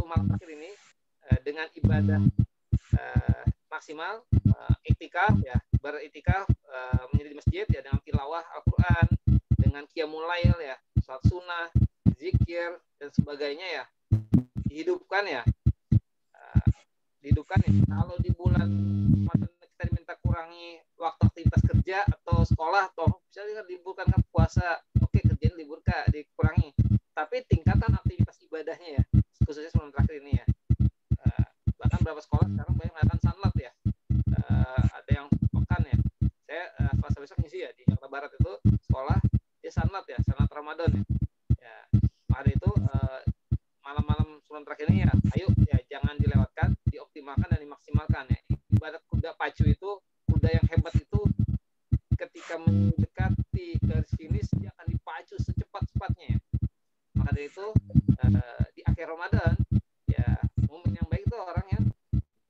malam terakhir ini dengan ibadah maksimal, iktikaf ya, beriktikaf menjadi masjid ya, dengan tilawah Al-Qur'an, dengan qiyamul lail ya, salat sunnah, zikir dan sebagainya ya. Dihidupkan ya. Kalau di bulan Ramadan kita diminta kurangi waktu aktivitas kerja atau sekolah atau bisa liburkan puasa, oke, kerjaan dikurangi, tapi tingkatan aktivitas ibadahnya ya, khususnya sebelum terakhir ini ya. Bahkan beberapa sekolah sekarang banyak mengadakan sanlat ya. Ada yang pekan ya. Saya selasa besok ngisi ya di Jakarta Barat itu sekolah dia sanlat ya, sanlat Ramadan ya. Hari itu malam-malam sebelum terakhir ini ya, ayo ya jangan dilewatkan, dioptimalkan dan dimaksimalkan ya. Ibarat kuda pacu itu, kuda yang hebat itu ketika mendekati garis finish dia akan dipacu secepat-cepatnya ya. Maka dari itu di akhir Ramadan ya, momen yang baik itu orang yang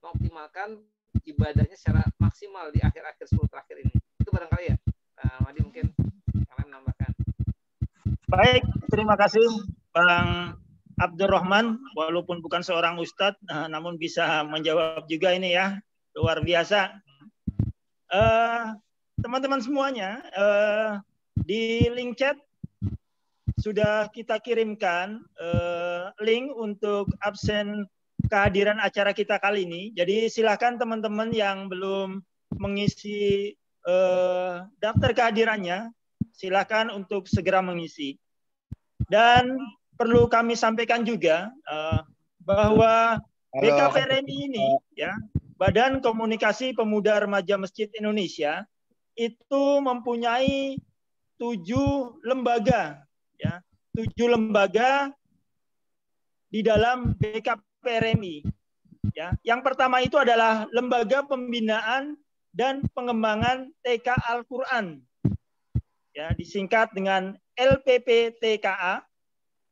mengoptimalkan ibadahnya secara maksimal di akhir-akhir 10 terakhir ini. Itu barangkali ya. Madi mungkin kalian menambahkan. Baik, terima kasih Bang Abdurrahman, walaupun bukan seorang ustadz, namun bisa menjawab juga ini ya, luar biasa. Teman-teman semuanya, di link chat sudah kita kirimkan link untuk absen kehadiran acara kita kali ini. Jadi silakan teman-teman yang belum mengisi daftar kehadirannya, silakan untuk segera mengisi. Dan perlu kami sampaikan juga bahwa BKPRMI ini ya, Badan Komunikasi Pemuda Remaja Masjid Indonesia, itu mempunyai 7 lembaga ya, 7 lembaga di dalam BKPRMI ya. Yang pertama itu adalah Lembaga Pembinaan dan Pengembangan TK Al-Qur'an ya, disingkat dengan LPPTKA.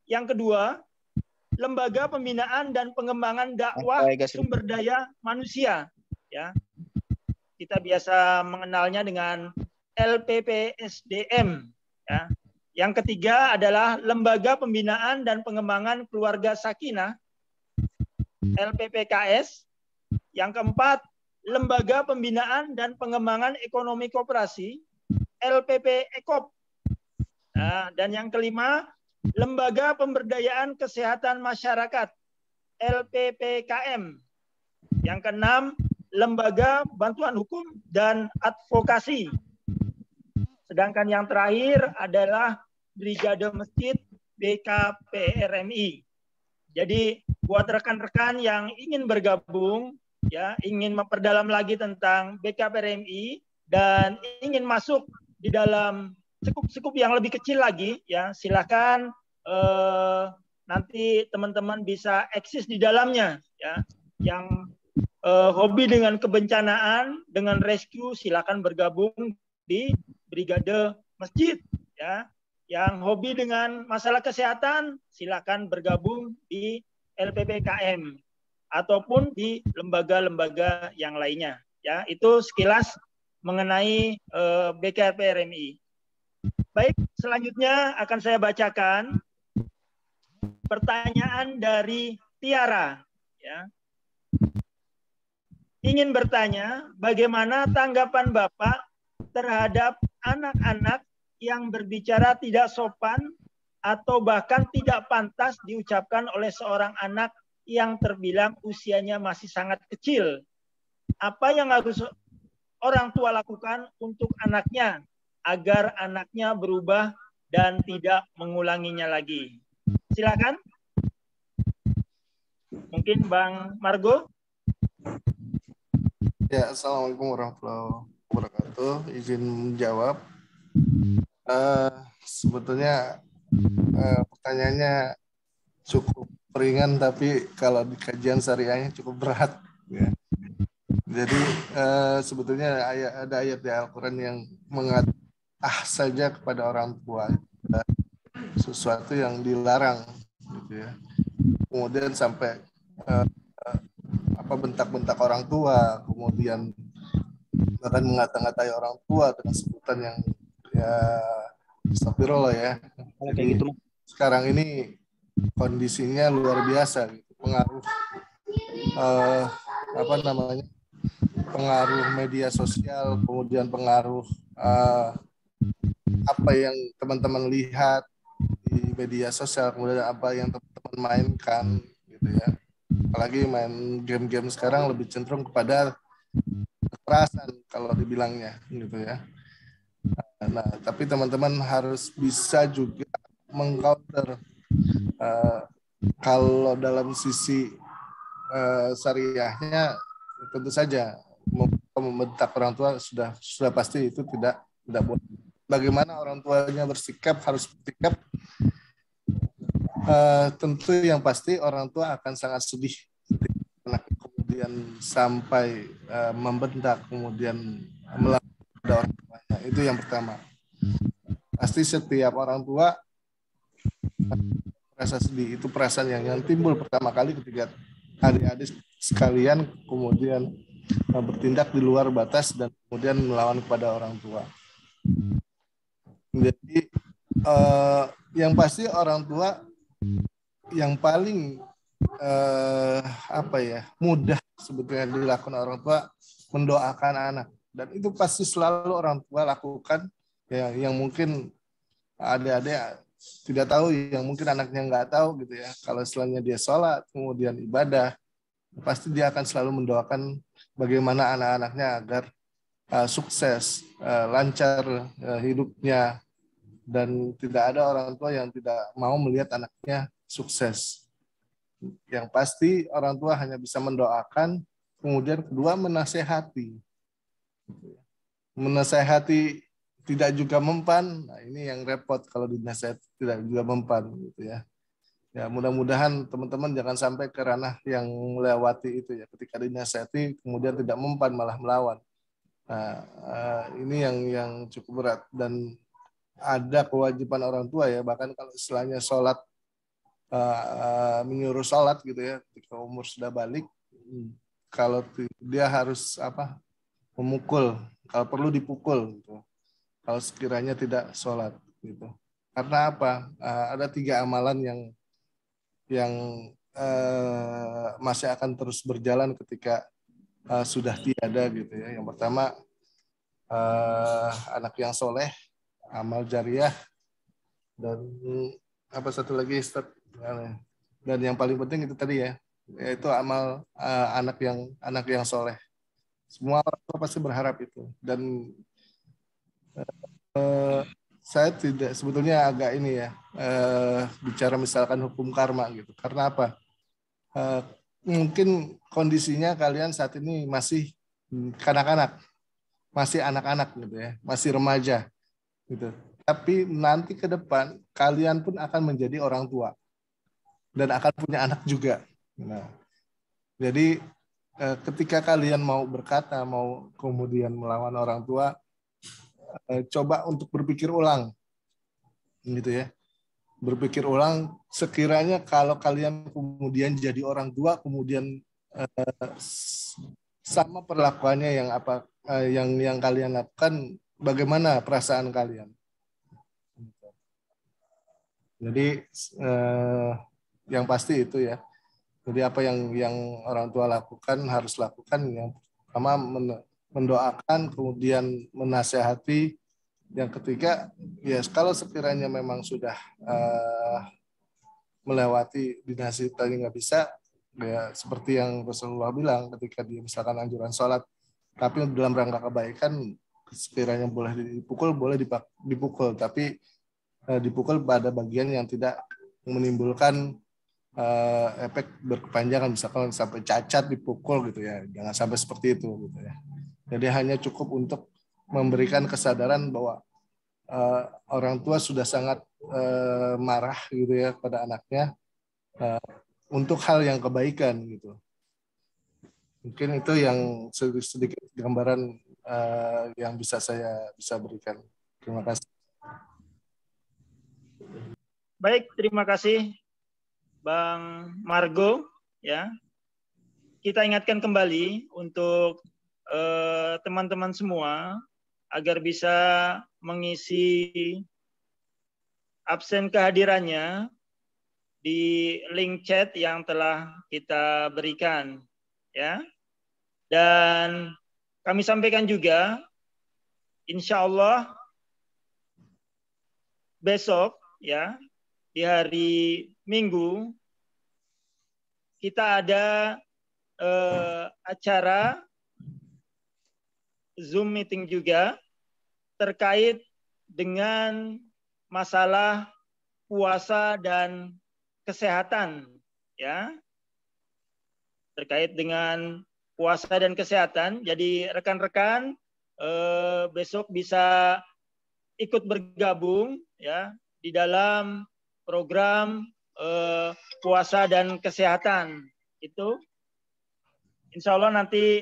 Yang kedua, Lembaga Pembinaan dan Pengembangan Dakwah Sumber Daya Manusia ya. Kita biasa mengenalnya dengan LPPSDM ya. Yang ketiga adalah Lembaga Pembinaan dan Pengembangan Keluarga Sakinah LPPKS. Yang keempat, Lembaga Pembinaan dan Pengembangan Ekonomi Koperasi LPP Ekop. Nah, dan yang kelima, Lembaga Pemberdayaan Kesehatan Masyarakat LPPKM. Yang keenam, Lembaga Bantuan Hukum dan Advokasi. Sedangkan yang terakhir adalah Brigade Masjid BKPRMI. Jadi buat rekan-rekan yang ingin bergabung ya, ingin memperdalam lagi tentang BKPRMI dan ingin masuk di dalam skup yang lebih kecil lagi ya, silakan nanti teman-teman bisa eksis di dalamnya ya. Yang hobi dengan kebencanaan, dengan rescue, silakan bergabung di Brigade Masjid. Ya, yang hobi dengan masalah kesehatan, silakan bergabung di LPPKM ataupun di lembaga-lembaga yang lainnya. Ya, itu sekilas mengenai BKP RMI. Baik, selanjutnya akan saya bacakan pertanyaan dari Tiara. Ya. Ingin bertanya, bagaimana tanggapan Bapak terhadap anak-anak yang berbicara tidak sopan atau bahkan tidak pantas diucapkan oleh seorang anak yang terbilang usianya masih sangat kecil? Apa yang harus orang tua lakukan untuk anaknya agar anaknya berubah dan tidak mengulanginya lagi? Silakan. Mungkin Bang Margo. Ya, Assalamualaikum warahmatullahi wabarakatuh. Izin menjawab. Sebetulnya pertanyaannya cukup ringan, tapi kalau di kajian syariahnya cukup berat. Ya. Jadi sebetulnya ada ayat di Al-Quran yang mengatakan saja kepada orang tua, sesuatu yang dilarang, gitu ya. Kemudian sampai bentak-bentak orang tua, kemudian bahkan ngata-ngatai orang tua dengan sebutan yang ya astagfirullah ya. Jadi sekarang ini kondisinya luar biasa, gitu. Pengaruh pengaruh media sosial, kemudian pengaruh apa yang teman-teman lihat di media sosial, kemudian apa yang teman-teman mainkan, gitu ya. Apalagi main game-game sekarang lebih cenderung kepada kekerasan kalau dibilangnya, gitu ya. Nah, tapi teman-teman harus bisa juga mengcounter kalau dalam sisi syariahnya, tentu saja membentak orang tua sudah pasti itu tidak boleh. Bagaimana orang tuanya bersikap, harus bersikap, tentu yang pasti orang tua akan sangat sedih kemudian sampai membentak, kemudian melakukan orang tuanya. Itu yang pertama. Pasti setiap orang tua merasa sedih. Itu perasaan yang timbul pertama kali ketika adik-adik sekalian kemudian bertindak di luar batas dan kemudian melawan kepada orang tua. Jadi yang pasti orang tua yang paling mudah sebetulnya dilakukan orang tua mendoakan anak, dan itu pasti selalu orang tua lakukan ya, yang mungkin adik-adik tidak tahu, yang mungkin anaknya nggak tahu, gitu ya. Kalau setelahnya dia sholat kemudian ibadah, pasti dia akan selalu mendoakan bagaimana anak-anaknya agar sukses, lancar hidupnya, dan tidak ada orang tua yang tidak mau melihat anaknya sukses. Yang pasti orang tua hanya bisa mendoakan, kemudian kedua menasehati. Menasehati tidak juga mempan. Nah, ini yang repot kalau dinasehati tidak juga mempan, gitu ya. Ya, mudah-mudahan teman-teman jangan sampai ke ranah yang melewati itu ya. Ketika dinasehati kemudian tidak mempan malah melawan. Nah, ini yang cukup berat, dan ada kewajiban orang tua ya, bahkan kalau istilahnya sholat, menyuruh sholat, gitu ya, ketika umur sudah balik, kalau dia harus memukul, kalau perlu dipukul, gitu, kalau sekiranya tidak sholat, gitu. Karena apa? Ada 3 amalan yang masih akan terus berjalan ketika sudah tiada, gitu ya. Yang pertama, anak yang soleh, amal jariah, dan satu lagi, Ustaz? Dan yang paling penting itu tadi ya, yaitu amal anak yang soleh. Semua orang tua pasti berharap itu, dan saya tidak, sebetulnya agak ini ya, bicara misalkan hukum karma, gitu. Karena apa? Mungkin kondisinya kalian saat ini masih kanak-kanak, masih anak-anak, gitu ya, masih remaja, gitu. Tapi nanti ke depan kalian pun akan menjadi orang tua dan akan punya anak juga. Nah, jadi ketika kalian mau berkata, mau kemudian melawan orang tua, coba untuk berpikir ulang, gitu ya. Berpikir ulang, sekiranya kalau kalian kemudian jadi orang tua, kemudian sama perlakuannya yang kalian lakukan, bagaimana perasaan kalian? Jadi yang pasti itu ya. Jadi apa yang orang tua lakukan harus lakukan. Yang pertama mendoakan, kemudian menasehati. Yang ketiga, ya kalau sekiranya memang sudah melewati dinasti tadi nggak bisa, ya seperti yang Rasulullah bilang ketika dia misalkan anjuran sholat, tapi dalam rangka kebaikan, sekiranya boleh dipukul, boleh dipukul, tapi dipukul pada bagian yang tidak menimbulkan efek berkepanjangan, misalkan sampai cacat dipukul gitu ya, jangan sampai seperti itu gitu ya. Jadi hanya cukup untuk memberikan kesadaran bahwa orang tua sudah sangat marah gitu ya pada anaknya untuk hal yang kebaikan gitu. Mungkin itu yang sedikit gambaran yang bisa saya berikan. Terima kasih. Baik, terima kasih Bang Margo ya. Kita ingatkan kembali untuk teman-teman semua agar bisa mengisi absen kehadirannya di link chat yang telah kita berikan ya. Dan kami sampaikan juga insya Allah besok ya, di hari Minggu kita ada acara Zoom meeting juga terkait dengan masalah puasa dan kesehatan ya. Terkait dengan puasa dan kesehatan. Jadi rekan-rekan besok bisa ikut bergabung ya di dalam program puasa dan kesehatan itu. Insya Allah nanti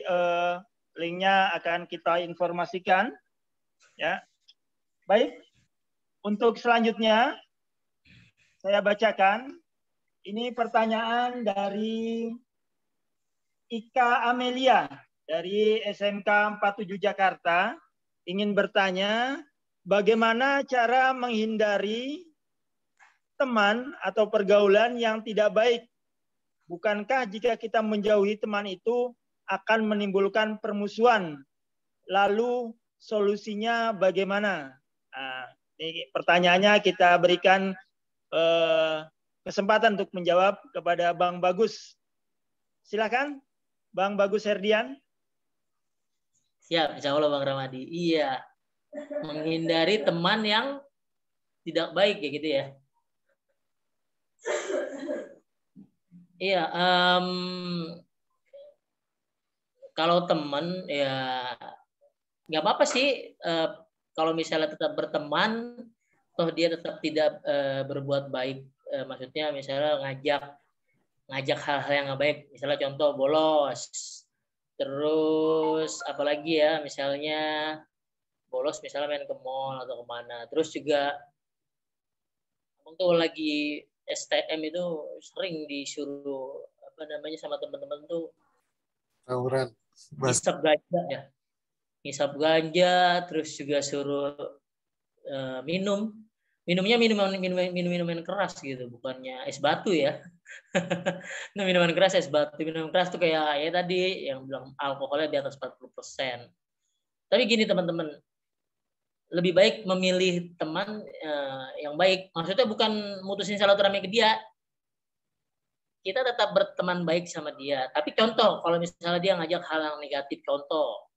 linknya akan kita informasikan ya. Baik, untuk selanjutnya saya bacakan. Ini pertanyaan dari Ika Amelia dari SMK 47 Jakarta, ingin bertanya bagaimana cara menghindari teman atau pergaulan yang tidak baik. Bukankah jika kita menjauhi teman itu akan menimbulkan permusuhan? Lalu solusinya bagaimana? Nah, ini pertanyaannya kita berikan kesempatan untuk menjawab kepada Bang Bagus. Silakan, Bang Bagus Herdian. Siap, insya Allah Bang Ramadi. Iya, menghindari teman yang tidak baik ya gitu ya. Iya, kalau teman ya nggak apa-apa sih kalau misalnya tetap berteman, toh dia tetap tidak berbuat baik. Maksudnya misalnya ngajak hal-hal yang nggak baik, misalnya contoh bolos, terus apalagi ya misalnya bolos misalnya main ke mall atau kemana, terus juga untuk lagi STM itu sering disuruh apa namanya sama teman-teman tuh tawuran, ngisap ganja ya, ngisap ganja, terus juga suruh minumnya minuman keras gitu, bukannya es batu ya. Nah, minuman keras, es batu, minuman keras tuh kayak ya tadi yang bilang alkoholnya di atas 40%. Tapi gini teman-teman, lebih baik memilih teman yang baik. Maksudnya bukan mutusin silaturahmi ke dia. Kita tetap berteman baik sama dia. Tapi contoh, kalau misalnya dia ngajak hal yang negatif, contoh,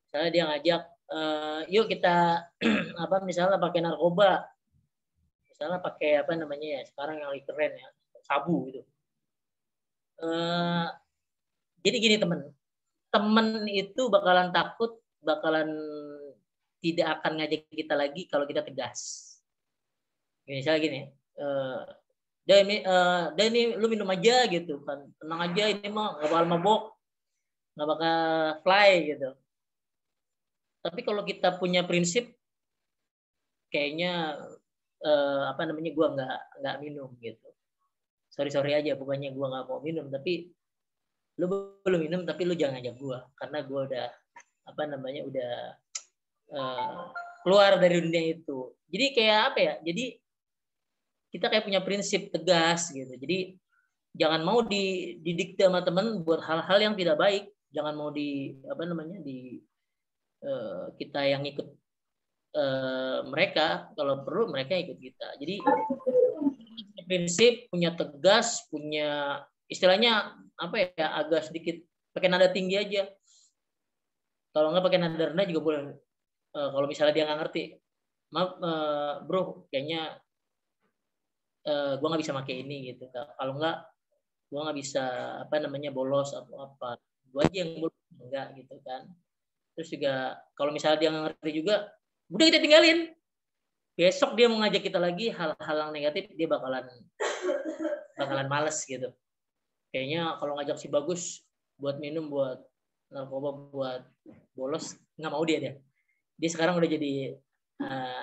misalnya dia ngajak, yuk kita apa misalnya pakai narkoba, misalnya pakai apa namanya ya sekarang yang lagi keren ya, sabu gitu. Jadi gini teman itu bakalan takut, bakalan tidak akan ngajak kita lagi kalau kita tegas. Misalnya gini, ini lu minum aja gitu kan, tenang aja ini mah nggak bakal mabok. nggak bakal fly gitu. Tapi kalau kita punya prinsip, kayaknya apa namanya, gue nggak minum gitu. Sorry aja, bukannya gue nggak mau minum, tapi lu belum minum, tapi lu jangan ajak gue, karena gue udah apa namanya udah keluar dari dunia itu. Jadi kayak apa ya? Jadi kita kayak punya prinsip tegas gitu. Jadi jangan mau didikte sama teman buat hal-hal yang tidak baik. Jangan mau apa namanya kita yang ikut mereka, kalau perlu mereka ikut kita. Jadi prinsip, punya tegas, punya istilahnya apa ya, agak sedikit pakai nada tinggi aja. Kalau nggak pakai nada rendah juga boleh. Kalau misalnya dia nggak ngerti, maaf bro, kayaknya gue nggak bisa pakai ini gitu. Kalau nggak, gue nggak bisa apa namanya bolos atau apa. Gue aja yang bolos, enggak gitu kan. Terus juga kalau misalnya dia nggak ngerti juga, udah kita tinggalin. Besok dia mau ngajak kita lagi hal-hal yang negatif, dia bakalan males gitu. Kayaknya kalau ngajak si Bagus buat minum, buat narkoba, buat bolos, nggak mau dia. Dia sekarang udah jadi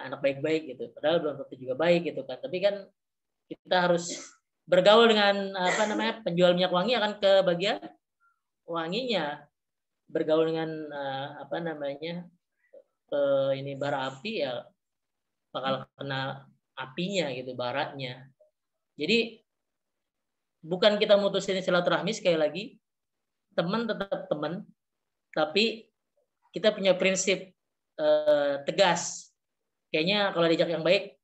anak baik-baik gitu. Padahal belum tentu juga baik gitu kan. Tapi kan kita harus bergaul dengan apa namanya penjual minyak wangi, akan ke bagian wanginya. Bergaul dengan apa namanya ini bara api, ya bakal kena apinya gitu, baratnya. Jadi bukan kita mutusin silaturahmi, sekali lagi teman tetap teman, tapi kita punya prinsip tegas. Kayaknya kalau diajak yang baik,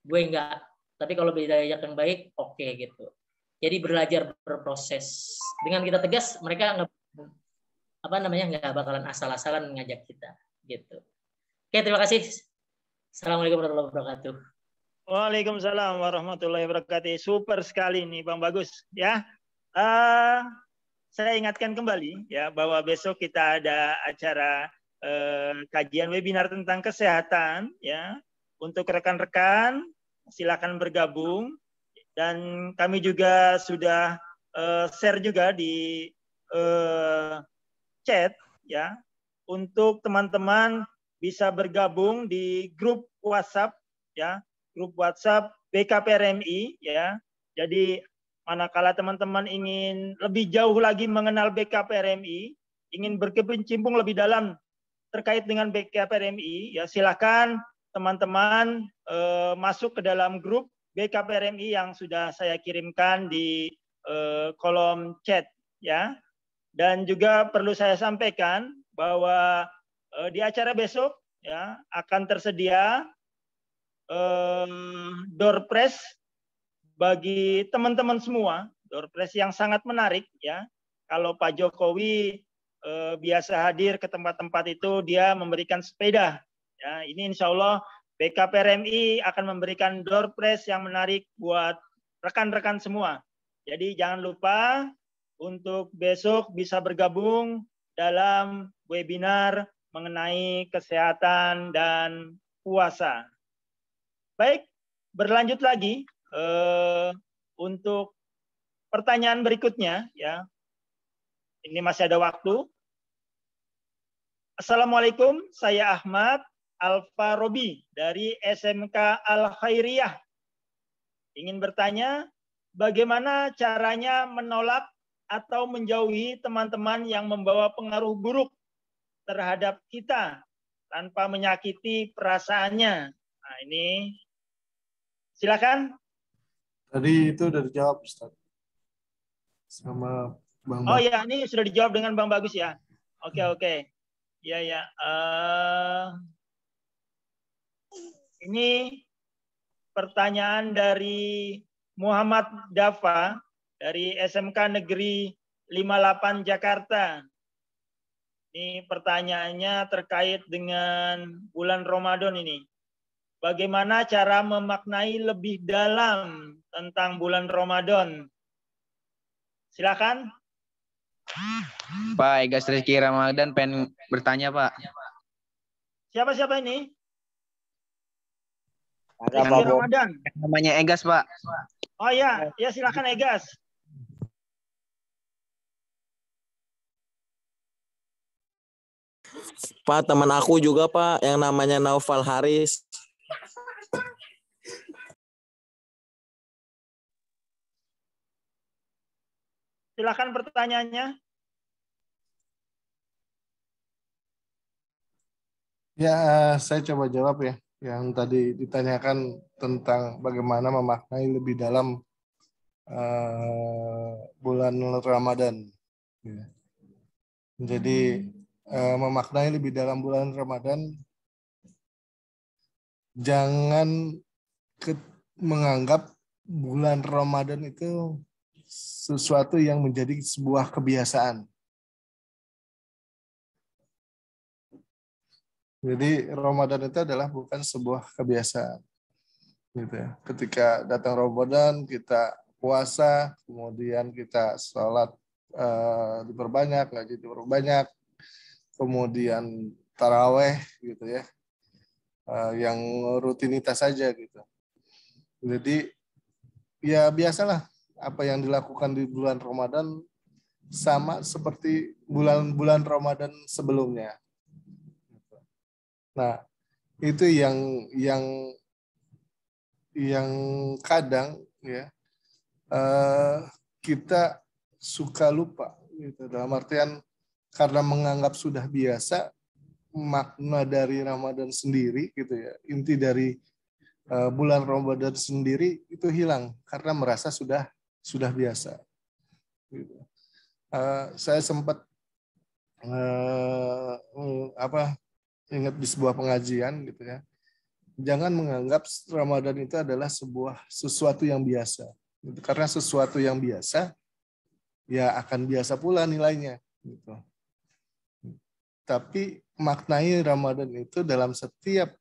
gue enggak. Tapi kalau diajak yang baik, oke gitu. Jadi belajar berproses. Dengan kita tegas, mereka nggak bakalan asal-asalan ngajak kita gitu. Oke, terima kasih. Assalamualaikum warahmatullahi wabarakatuh. Waalaikumsalam warahmatullahi wabarakatuh. Super sekali nih Bang Bagus ya. Saya ingatkan kembali ya bahwa besok kita ada acara kajian webinar tentang kesehatan ya. Untuk rekan-rekan silakan bergabung, dan kami juga sudah share juga di chat ya, untuk teman-teman bisa bergabung di grup WhatsApp ya, grup WhatsApp BKPRMI ya. Jadi manakala teman-teman ingin lebih jauh lagi mengenal BKPRMI, ingin berkecimpung lebih dalam terkait dengan BKPRMI ya, silakan teman-teman masuk ke dalam grup BKPRMI yang sudah saya kirimkan di kolom chat ya. Dan juga perlu saya sampaikan bahwa di acara besok ya akan tersedia door prize bagi teman-teman semua, door prize yang sangat menarik ya. Kalau Pak Jokowi biasa hadir ke tempat-tempat itu, dia memberikan sepeda ya. Ini insya Allah BKPRMI akan memberikan door prize yang menarik buat rekan-rekan semua. Jadi jangan lupa untuk besok bisa bergabung dalam webinar mengenai kesehatan dan puasa. Baik, berlanjut lagi untuk pertanyaan berikutnya ya. Ini masih ada waktu. Assalamualaikum, saya Ahmad Alfa Robi dari SMK Al Khairiyah. Ingin bertanya, bagaimana caranya menolak atau menjauhi teman-teman yang membawa pengaruh buruk terhadap kita tanpa menyakiti perasaannya? Nah, ini silakan. Tadi itu udah dijawab, Ustaz. Sama Bang Oh ya, ini sudah dijawab dengan Bang Bagus ya. Oke. Ya. Ini pertanyaan dari Muhammad Dafa dari SMK Negeri 58 Jakarta. Ini pertanyaannya terkait dengan bulan Ramadan ini. Bagaimana cara memaknai lebih dalam tentang bulan Ramadan? Silakan. Pak Egas Rizky Ramadan pengen bertanya, Pak. Siapa ini? Rizky Ramadan. Namanya Egas, Pak. Oh ya silakan Egas. Pak, teman aku juga Pak yang namanya Naufal Haris. Silakan pertanyaannya. Ya, saya coba jawab ya. Yang tadi ditanyakan tentang bagaimana memaknai lebih dalam bulan Ramadan. Ya. Jadi memaknai lebih dalam bulan Ramadan, jangan menganggap bulan Ramadan itu sesuatu yang menjadi sebuah kebiasaan. Jadi Ramadan itu adalah bukan sebuah kebiasaan. Gitu ya. Ketika datang Ramadan, kita puasa, kemudian kita sholat diperbanyak, ngaji diperbanyak, kemudian taraweh gitu ya, yang rutinitas saja gitu. Jadi ya biasalah apa yang dilakukan di bulan Ramadan sama seperti bulan-bulan Ramadan sebelumnya. Nah, itu yang kadang ya kita suka lupa gitu. Dalam artian karena menganggap sudah biasa, makna dari Ramadan sendiri gitu ya, inti dari bulan Ramadan sendiri itu hilang karena merasa sudah biasa. Gitu. Saya sempat ingat di sebuah pengajian gitu ya. Jangan menganggap Ramadan itu adalah sesuatu yang biasa. Gitu. Karena sesuatu yang biasa ya akan biasa pula nilainya gitu. Tapi maknai Ramadan itu dalam setiap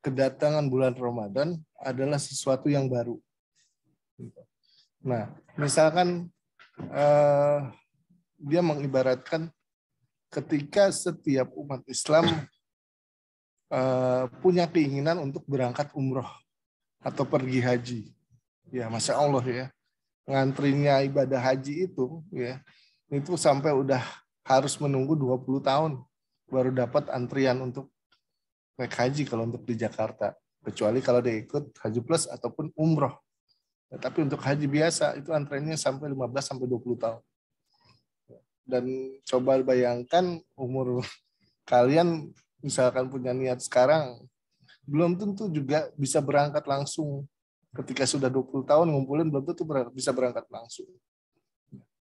kedatangan bulan Ramadan adalah sesuatu yang baru. Nah, misalkan dia mengibaratkan ketika setiap umat Islam punya keinginan untuk berangkat umroh atau pergi haji. Ya, Masya Allah ya. Ngantrinya ibadah haji itu ya, itu sampai udah harus menunggu 20 tahun baru dapat antrian untuk naik haji kalau untuk di Jakarta. Kecuali kalau dia ikut haji plus ataupun umroh. Ya, tapi untuk haji biasa itu antriannya sampai 15-20 tahun. Dan coba bayangkan umur kalian misalkan punya niat sekarang, belum tentu juga bisa berangkat langsung. Ketika sudah 20 tahun ngumpulin, belum tentu bisa berangkat langsung.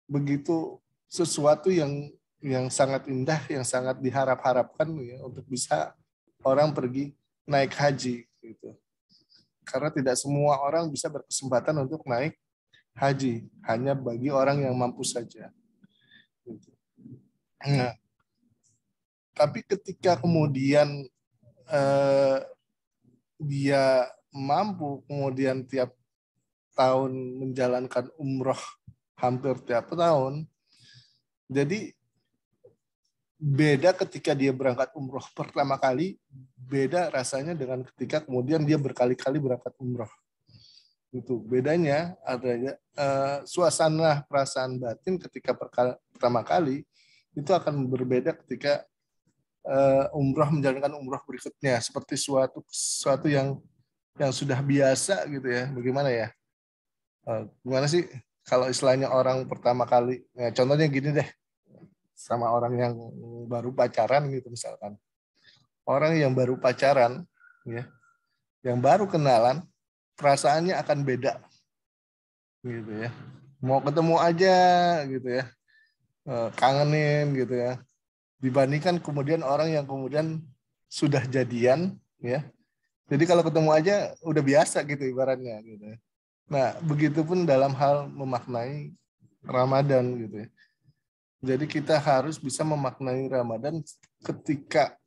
Begitu sesuatu yang sangat indah, yang sangat diharap-harapkan ya, untuk bisa orang pergi naik haji. Gitu. Karena tidak semua orang bisa berkesempatan untuk naik haji. Hanya bagi orang yang mampu saja. Nah, tapi ketika kemudian dia mampu kemudian tiap tahun menjalankan umroh hampir tiap tahun, jadi beda ketika dia berangkat umroh pertama kali, beda rasanya dengan ketika kemudian dia berkali-kali berangkat umroh. Itu bedanya adanya suasana perasaan batin ketika pertama kali itu akan berbeda ketika umroh menjalankan umroh berikutnya, seperti suatu yang sudah biasa gitu ya. Bagaimana ya? Gimana sih kalau istilahnya orang pertama kali? Ya, contohnya gini deh, sama orang yang baru pacaran gitu misalkan. Orang yang baru pacaran, ya, yang baru kenalan, perasaannya akan beda, gitu ya. Mau ketemu aja gitu ya. Kangenin gitu ya, dibandingkan kemudian orang yang kemudian sudah jadian ya, jadi kalau ketemu aja udah biasa gitu ibaratnya gitu. Nah begitupun dalam hal memaknai Ramadan gitu ya. Jadi kita harus bisa memaknai Ramadan ketika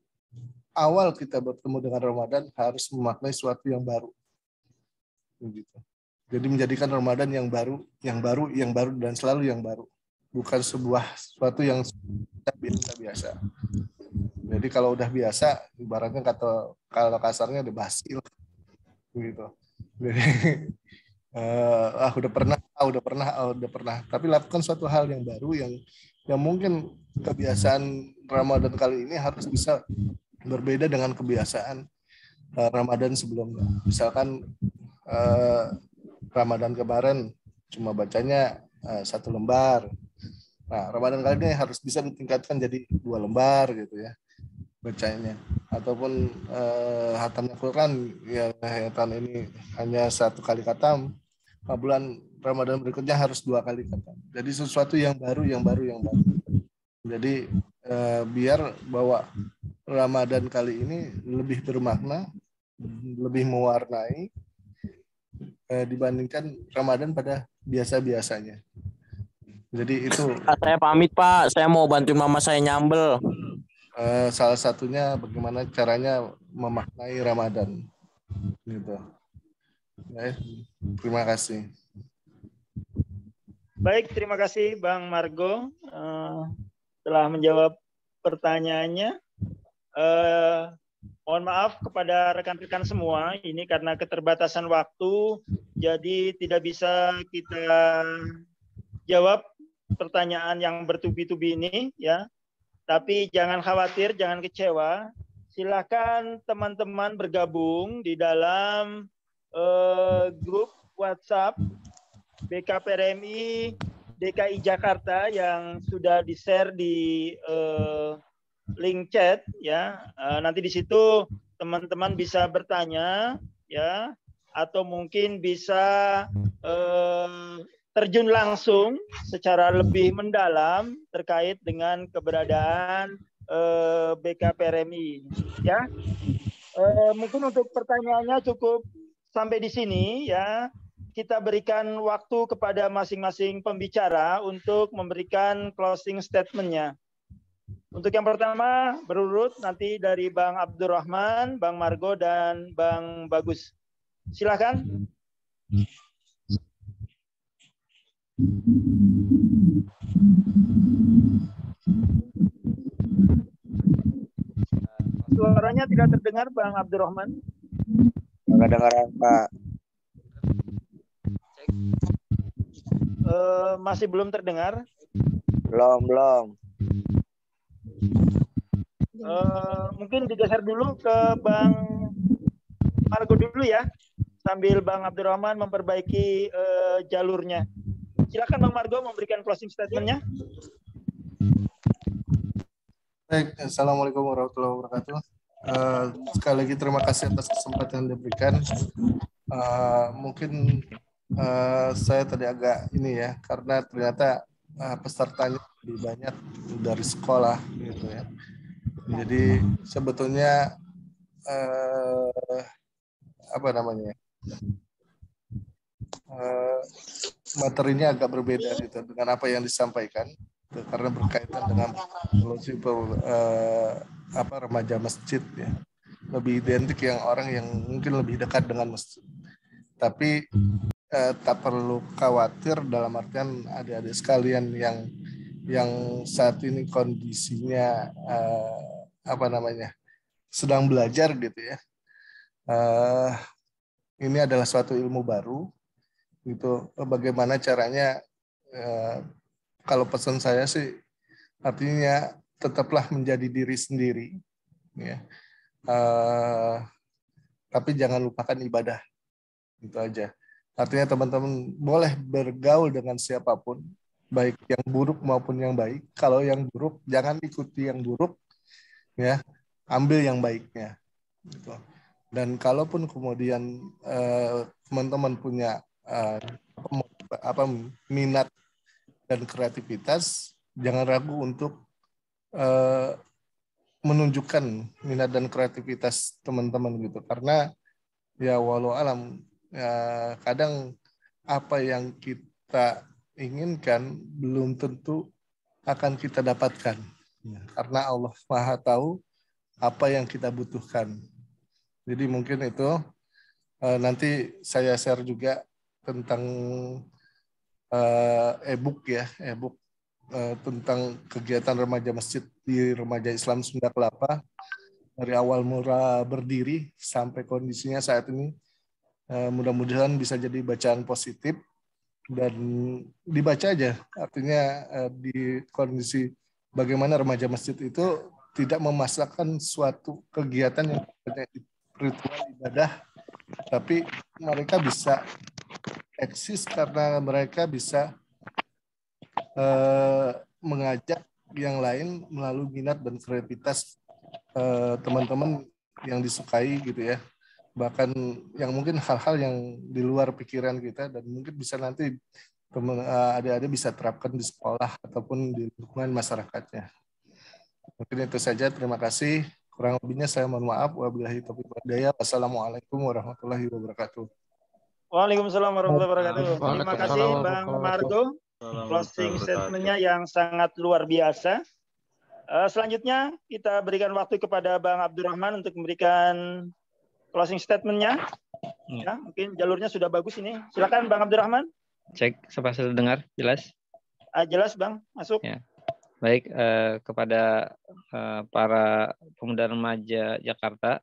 awal kita bertemu dengan Ramadan, harus memaknai sesuatu yang baru gitu. Jadi menjadikan Ramadan yang baru dan selalu yang baru. Bukan sesuatu yang biasa. Jadi kalau udah biasa, ibaratnya kalau kasarnya udah basi gitu. udah pernah. Tapi lakukan suatu hal yang baru yang mungkin kebiasaan Ramadan kali ini harus bisa berbeda dengan kebiasaan Ramadan sebelumnya. Misalkan Ramadan kemarin cuma bacanya 1 lembar. Nah, Ramadan kali ini harus bisa ditingkatkan jadi 2 lembar gitu ya bacanya. Ataupun hatamnya Quran ya tahun ini hanya 1 kali khatam. Bulan Ramadan berikutnya harus 2 kali khatam. Jadi sesuatu yang baru. Jadi biar bahwa Ramadan kali ini lebih bermakna, lebih mewarnai dibandingkan Ramadan pada biasa-biasanya. Jadi itu. Saya pamit Pak, saya mau bantu mama saya nyambel. Salah satunya bagaimana caranya memaknai Ramadan, gitu. Terima kasih. Baik, terima kasih Bang Margo telah menjawab pertanyaannya. Mohon maaf kepada rekan-rekan semua, ini karena keterbatasan waktu, jadi tidak bisa kita jawab pertanyaan yang bertubi-tubi ini, ya. Tapi jangan khawatir, jangan kecewa. Silakan teman-teman bergabung di dalam grup WhatsApp BKPRMI DKI Jakarta yang sudah di-share di link chat, ya. Nanti di situ teman-teman bisa bertanya, ya, atau mungkin bisa terjun langsung secara lebih mendalam terkait dengan keberadaan BKPRMI, ya. Mungkin untuk pertanyaannya cukup sampai di sini, ya. Kita berikan waktu kepada masing-masing pembicara untuk memberikan closing statement-nya. Untuk yang pertama berurut nanti dari Bang Abdurrahman, Bang Margo, dan Bang Bagus. Silakan. Suaranya tidak terdengar, Bang Abdurrahman. Nggak dengaran, Pak. Masih belum terdengar? Belum. Mungkin digeser dulu ke Bang Margo dulu ya, sambil Bang Abdurrahman memperbaiki jalurnya. Silakan Bang Margo memberikan closing statement-nya. Baik, Assalamualaikum warahmatullahi wabarakatuh. Sekali lagi terima kasih atas kesempatan yang diberikan. Mungkin saya tadi agak ini ya, karena ternyata pesertanya lebih banyak dari sekolah gitu ya. Jadi sebetulnya materinya agak berbeda gitu dengan apa yang disampaikan, karena berkaitan dengan remaja masjid ya, lebih identik yang orang yang mungkin lebih dekat dengan masjid. Tapi tak perlu khawatir dalam artian adik-adik sekalian yang saat ini kondisinya sedang belajar gitu ya. Ini adalah suatu ilmu baru. Gitu. Bagaimana caranya? Kalau pesan saya sih, artinya tetaplah menjadi diri sendiri, ya. Tapi jangan lupakan ibadah. Itu aja. Artinya teman-teman boleh bergaul dengan siapapun, baik yang buruk maupun yang baik. Kalau yang buruk, jangan ikuti yang buruk, ya. Ambil yang baiknya. Gitu. Dan kalaupun kemudian teman-teman punya minat dan kreativitas, jangan ragu untuk menunjukkan minat dan kreativitas teman-teman gitu. Karena ya walau alam, ya, kadang apa yang kita inginkan belum tentu akan kita dapatkan. Karena Allah Maha tahu apa yang kita butuhkan. Jadi mungkin itu nanti saya share juga tentang e-book ya, e-book tentang kegiatan remaja masjid di Remaja Islam Sunda Kelapa dari awal mula berdiri sampai kondisinya saat ini Mudah-mudahan bisa jadi bacaan positif dan dibaca aja. Artinya di kondisi bagaimana remaja masjid itu tidak memasakkan suatu kegiatan yang ritual ibadah, tapi mereka bisa eksis karena mereka bisa mengajak yang lain melalui minat dan kreativitas teman-teman yang disukai gitu ya. Bahkan yang mungkin hal-hal yang di luar pikiran kita dan mungkin bisa nanti adik-adik bisa terapkan di sekolah ataupun di lingkungan masyarakatnya. Mungkin itu saja. Terima kasih. Kurang lebihnya saya mohon maaf. Wabillahi taufiq wal hidayah. Wassalamualaikum warahmatullahi wabarakatuh. Waalaikumsalam warahmatullahi wabarakatuh. Terima kasih Bang Margo. Closing statement-nya yang sangat luar biasa. Selanjutnya kita berikan waktu kepada Bang Abdurrahman untuk memberikan closing statement-nya. Ya, mungkin jalurnya sudah bagus ini. Silakan Bang Abdurrahman. Cek, supaya saya dengar jelas. Jelas Bang, masuk. Ya. Baik, kepada para pemuda remaja Jakarta,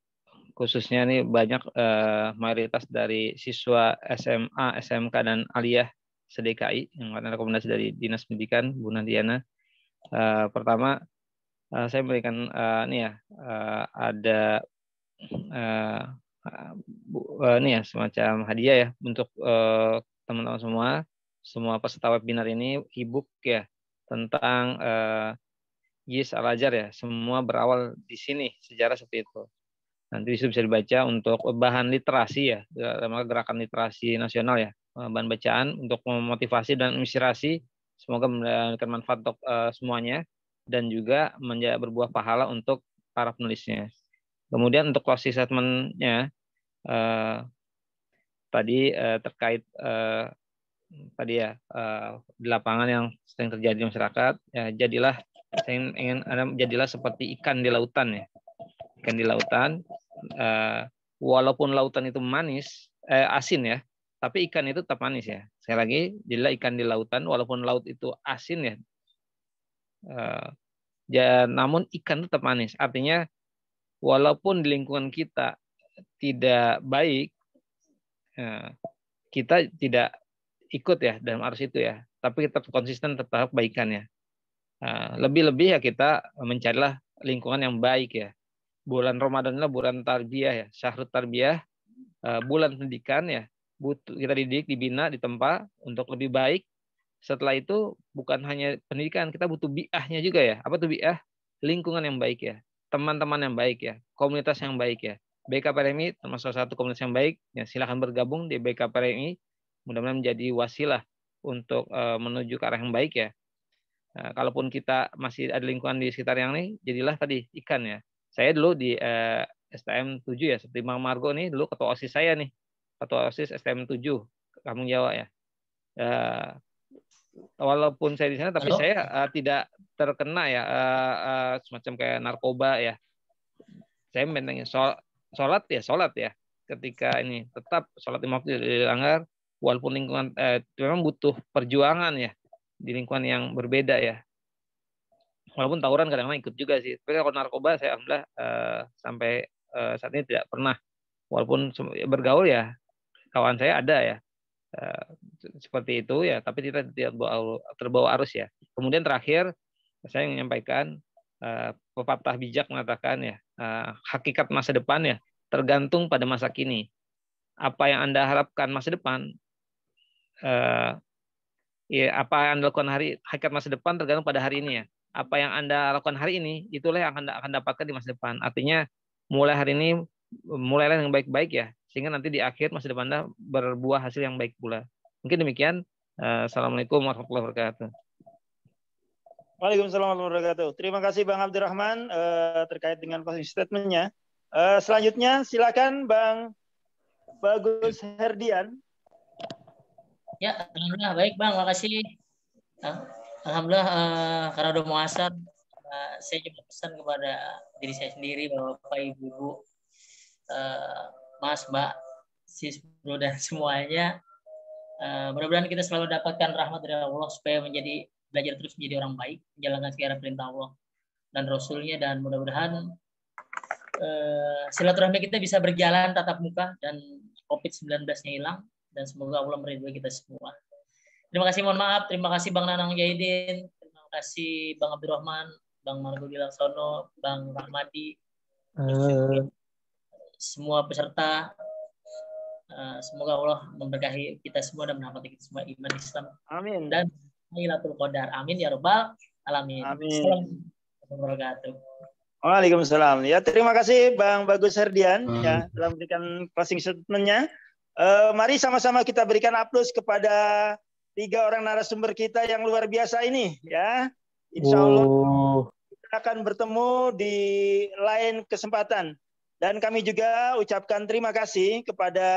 khususnya ini banyak mayoritas dari siswa SMA, SMK, dan aliyah se-DKI yang ada rekomendasi dari Dinas Pendidikan, Bu Nandiana. Pertama, saya memberikan ada semacam hadiah ya untuk teman-teman semua peserta webinar ini, e-book ya tentang Jis Al-Azhar ya, semua berawal di sini, sejarah seperti itu. Nanti bisa dibaca untuk bahan literasi ya, gerakan literasi nasional ya, bahan bacaan untuk memotivasi dan inspirasi, semoga memberikan manfaat untuk semuanya dan juga berbuah pahala untuk para penulisnya. Kemudian untuk closing statement-nya tadi terkait tadi ya di lapangan yang sering terjadi di masyarakat, ya jadilah saya ingin jadilah seperti ikan di lautan ya. Ikan di lautan, walaupun lautan itu manis, asin ya, tapi ikan itu tetap manis ya. Sekali lagi, jadilah ikan di lautan, walaupun laut itu asin ya, namun ikan tetap manis. Artinya, walaupun di lingkungan kita tidak baik, kita tidak ikut ya dalam arus itu ya, tapi tetap konsisten tetap kebaikannya. Lebih-lebih ya kita mencarilah lingkungan yang baik ya. Bulan Ramadan adalah bulan tarbiyah ya, syahrut tarbiyah, bulan pendidikan ya. Kita didik, dibina, ditempa untuk lebih baik. Setelah itu bukan hanya pendidikan, kita butuh bi'ahnya juga ya. Apa tuh bi'ah? Lingkungan yang baik ya, teman-teman yang baik ya, komunitas yang baik ya. BKPRMI termasuk salah satu komunitas yang baik ya, silakan bergabung di BKPRMI. Mudah-mudahan menjadi wasilah untuk menuju ke arah yang baik ya. Kalaupun kita masih ada lingkungan di sekitar yang ini, jadilah tadi ikan ya. Saya dulu di STM 7 ya, seperti Bang Margo nih dulu ketua OSIS saya nih, ketua OSIS STM 7 Kampung Jawa ya. Walaupun saya di sana, tapi saya tidak terkena ya semacam kayak narkoba ya. Saya mentengin sholat ya. Ketika ini tetap sholat lima waktu dilanggar, walaupun lingkungan memang butuh perjuangan ya di lingkungan yang berbeda ya. Walaupun tawuran kadang-kadang ikut juga sih. Tapi kalau narkoba saya alhamdulillah sampai saat ini tidak pernah. Walaupun bergaul ya, kawan saya ada ya. Seperti itu ya, tapi kita tidak terbawa arus ya. Kemudian terakhir saya menyampaikan pepatah bijak mengatakan ya, hakikat masa depan ya tergantung pada masa kini. Apa yang Anda harapkan masa depan, ya apa yang Anda lakukan hakikat masa depan tergantung pada hari ini ya. Apa yang Anda lakukan hari ini, itulah yang akan dapatkan di masa depan. Artinya mulai hari ini mulailah yang baik-baik ya, sehingga nanti di akhir masa depan Anda berbuah hasil yang baik pula. Mungkin demikian. Assalamualaikum warahmatullahi wabarakatuh. Waalaikumsalam warahmatullahi wabarakatuh. Terima kasih Bang Abdurrahman terkait dengan closing statement-nya. Selanjutnya silakan Bang Bagus Herdian. Ya, alhamdulillah baik Bang, makasih. Alhamdulillah karena udah mau asar, saya cuma pesan kepada diri saya sendiri, Bapak, Ibu, Mas, Mbak, Sis, Bro, dan semuanya. Mudah-mudahan kita selalu dapatkan rahmat dari Allah supaya belajar terus menjadi orang baik, menjalankan segala perintah Allah dan Rasulnya, dan mudah-mudahan silaturahmi kita bisa berjalan tatap muka dan COVID-19-nya hilang, dan semoga Allah meridhoi kita semua. Terima kasih, mohon maaf. Terima kasih Bang Nanang Jahidin, terima kasih Bang Abdurrahman, Bang Margo Gilaksono, Bang Rahmadi, semua peserta. Semoga Allah memberkahi kita semua dan merahmati kita semua, iman Islam. Amin. Dan Lailatul Qadar. Amin ya rabbal alamin. Amin. Assalamualaikum warahmatullahi wabarakatuh. Waalaikumsalam. Ya, terima kasih Bang Bagus Herdian ya telah memberikan closing statement-nya. Mari sama-sama kita berikan aplaus kepada 3 orang narasumber kita yang luar biasa ini ya. Insya Allah kita akan bertemu di lain kesempatan. Dan kami juga ucapkan terima kasih kepada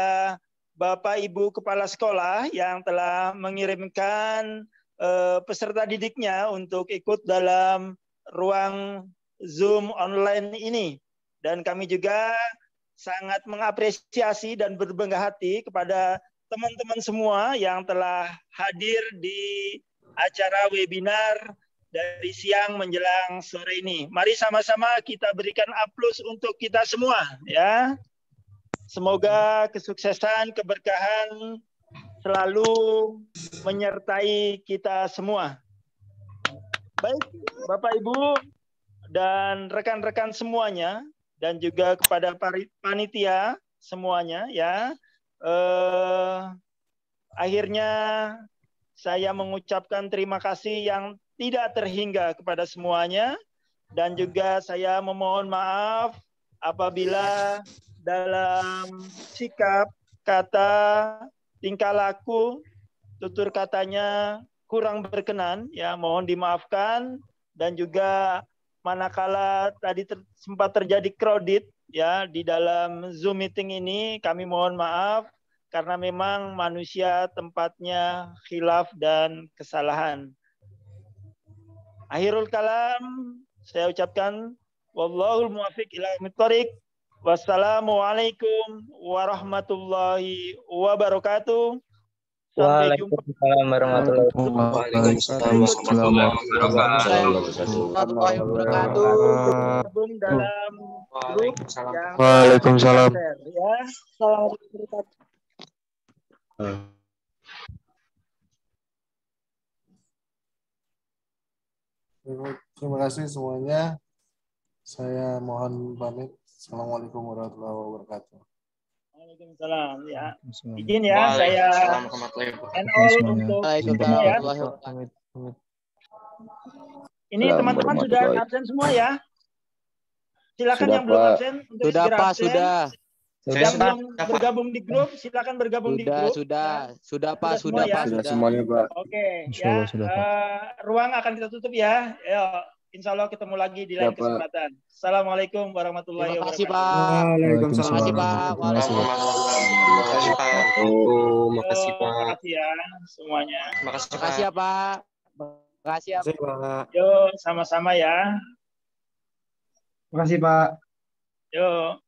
Bapak Ibu Kepala Sekolah yang telah mengirimkan peserta didiknya untuk ikut dalam ruang Zoom online ini. Dan kami juga sangat mengapresiasi dan berbangga hati kepada teman-teman semua yang telah hadir di acara webinar dari siang menjelang sore ini. Mari sama-sama kita berikan aplaus untuk kita semua ya. Semoga kesuksesan, keberkahan selalu menyertai kita semua. Baik, Bapak Ibu dan rekan-rekan semuanya, dan juga kepada panitia semuanya ya. Akhirnya saya mengucapkan terima kasih yang tidak terhingga kepada semuanya, dan juga saya memohon maaf apabila dalam sikap, kata, tingkah laku, tutur katanya kurang berkenan ya, mohon dimaafkan. Dan juga manakala tadi sempat terjadi kredit ya di dalam Zoom meeting ini, kami mohon maaf karena memang manusia tempatnya khilaf dan kesalahan. Akhirul kalam, saya ucapkan wallahul muwaffiq ila aqwamit thoriq. Wassalamualaikum warahmatullahi wabarakatuh. Sampai jumpa. Waalaikumsalam warahmatullahi wabarakatuh. Gabung dalam grup yang Waalaikumsalam. ya. Assalamualaikum warahmatullahi Terima kasih semuanya. Saya mohon pamit. Assalamualaikum warahmatullahi wabarakatuh. Waalaikumsalam ya. Izin ya saya end all untuk ini ya. Ini teman-teman sudah absen semua ya. Silakan Sudah, yang belum Pak. absen untuk Sudah segera Pak, absen. sudah. Yang belum bergabung di grup silakan bergabung di grup. Sudah Pak, Sudah sudah Pak, semua ya? Sudah semuanya, Pak. Oke Insya Allah ya. sudah, Pak. Ruang akan kita tutup ya. Insya Allah ketemu lagi di lain Ya, Pak. kesempatan. Assalamualaikum warahmatullahi Terima kasih wabarakatuh. Pak. Waalaikumsalam. Terima kasih Pak. Terima kasih, Pak. Makasih, Pak. Makasih, Pak. Terima kasih ya semuanya. Terima kasih ya Pak. Terima kasih ya Pak. Yo sama-sama ya. Terima kasih Pak. Yo.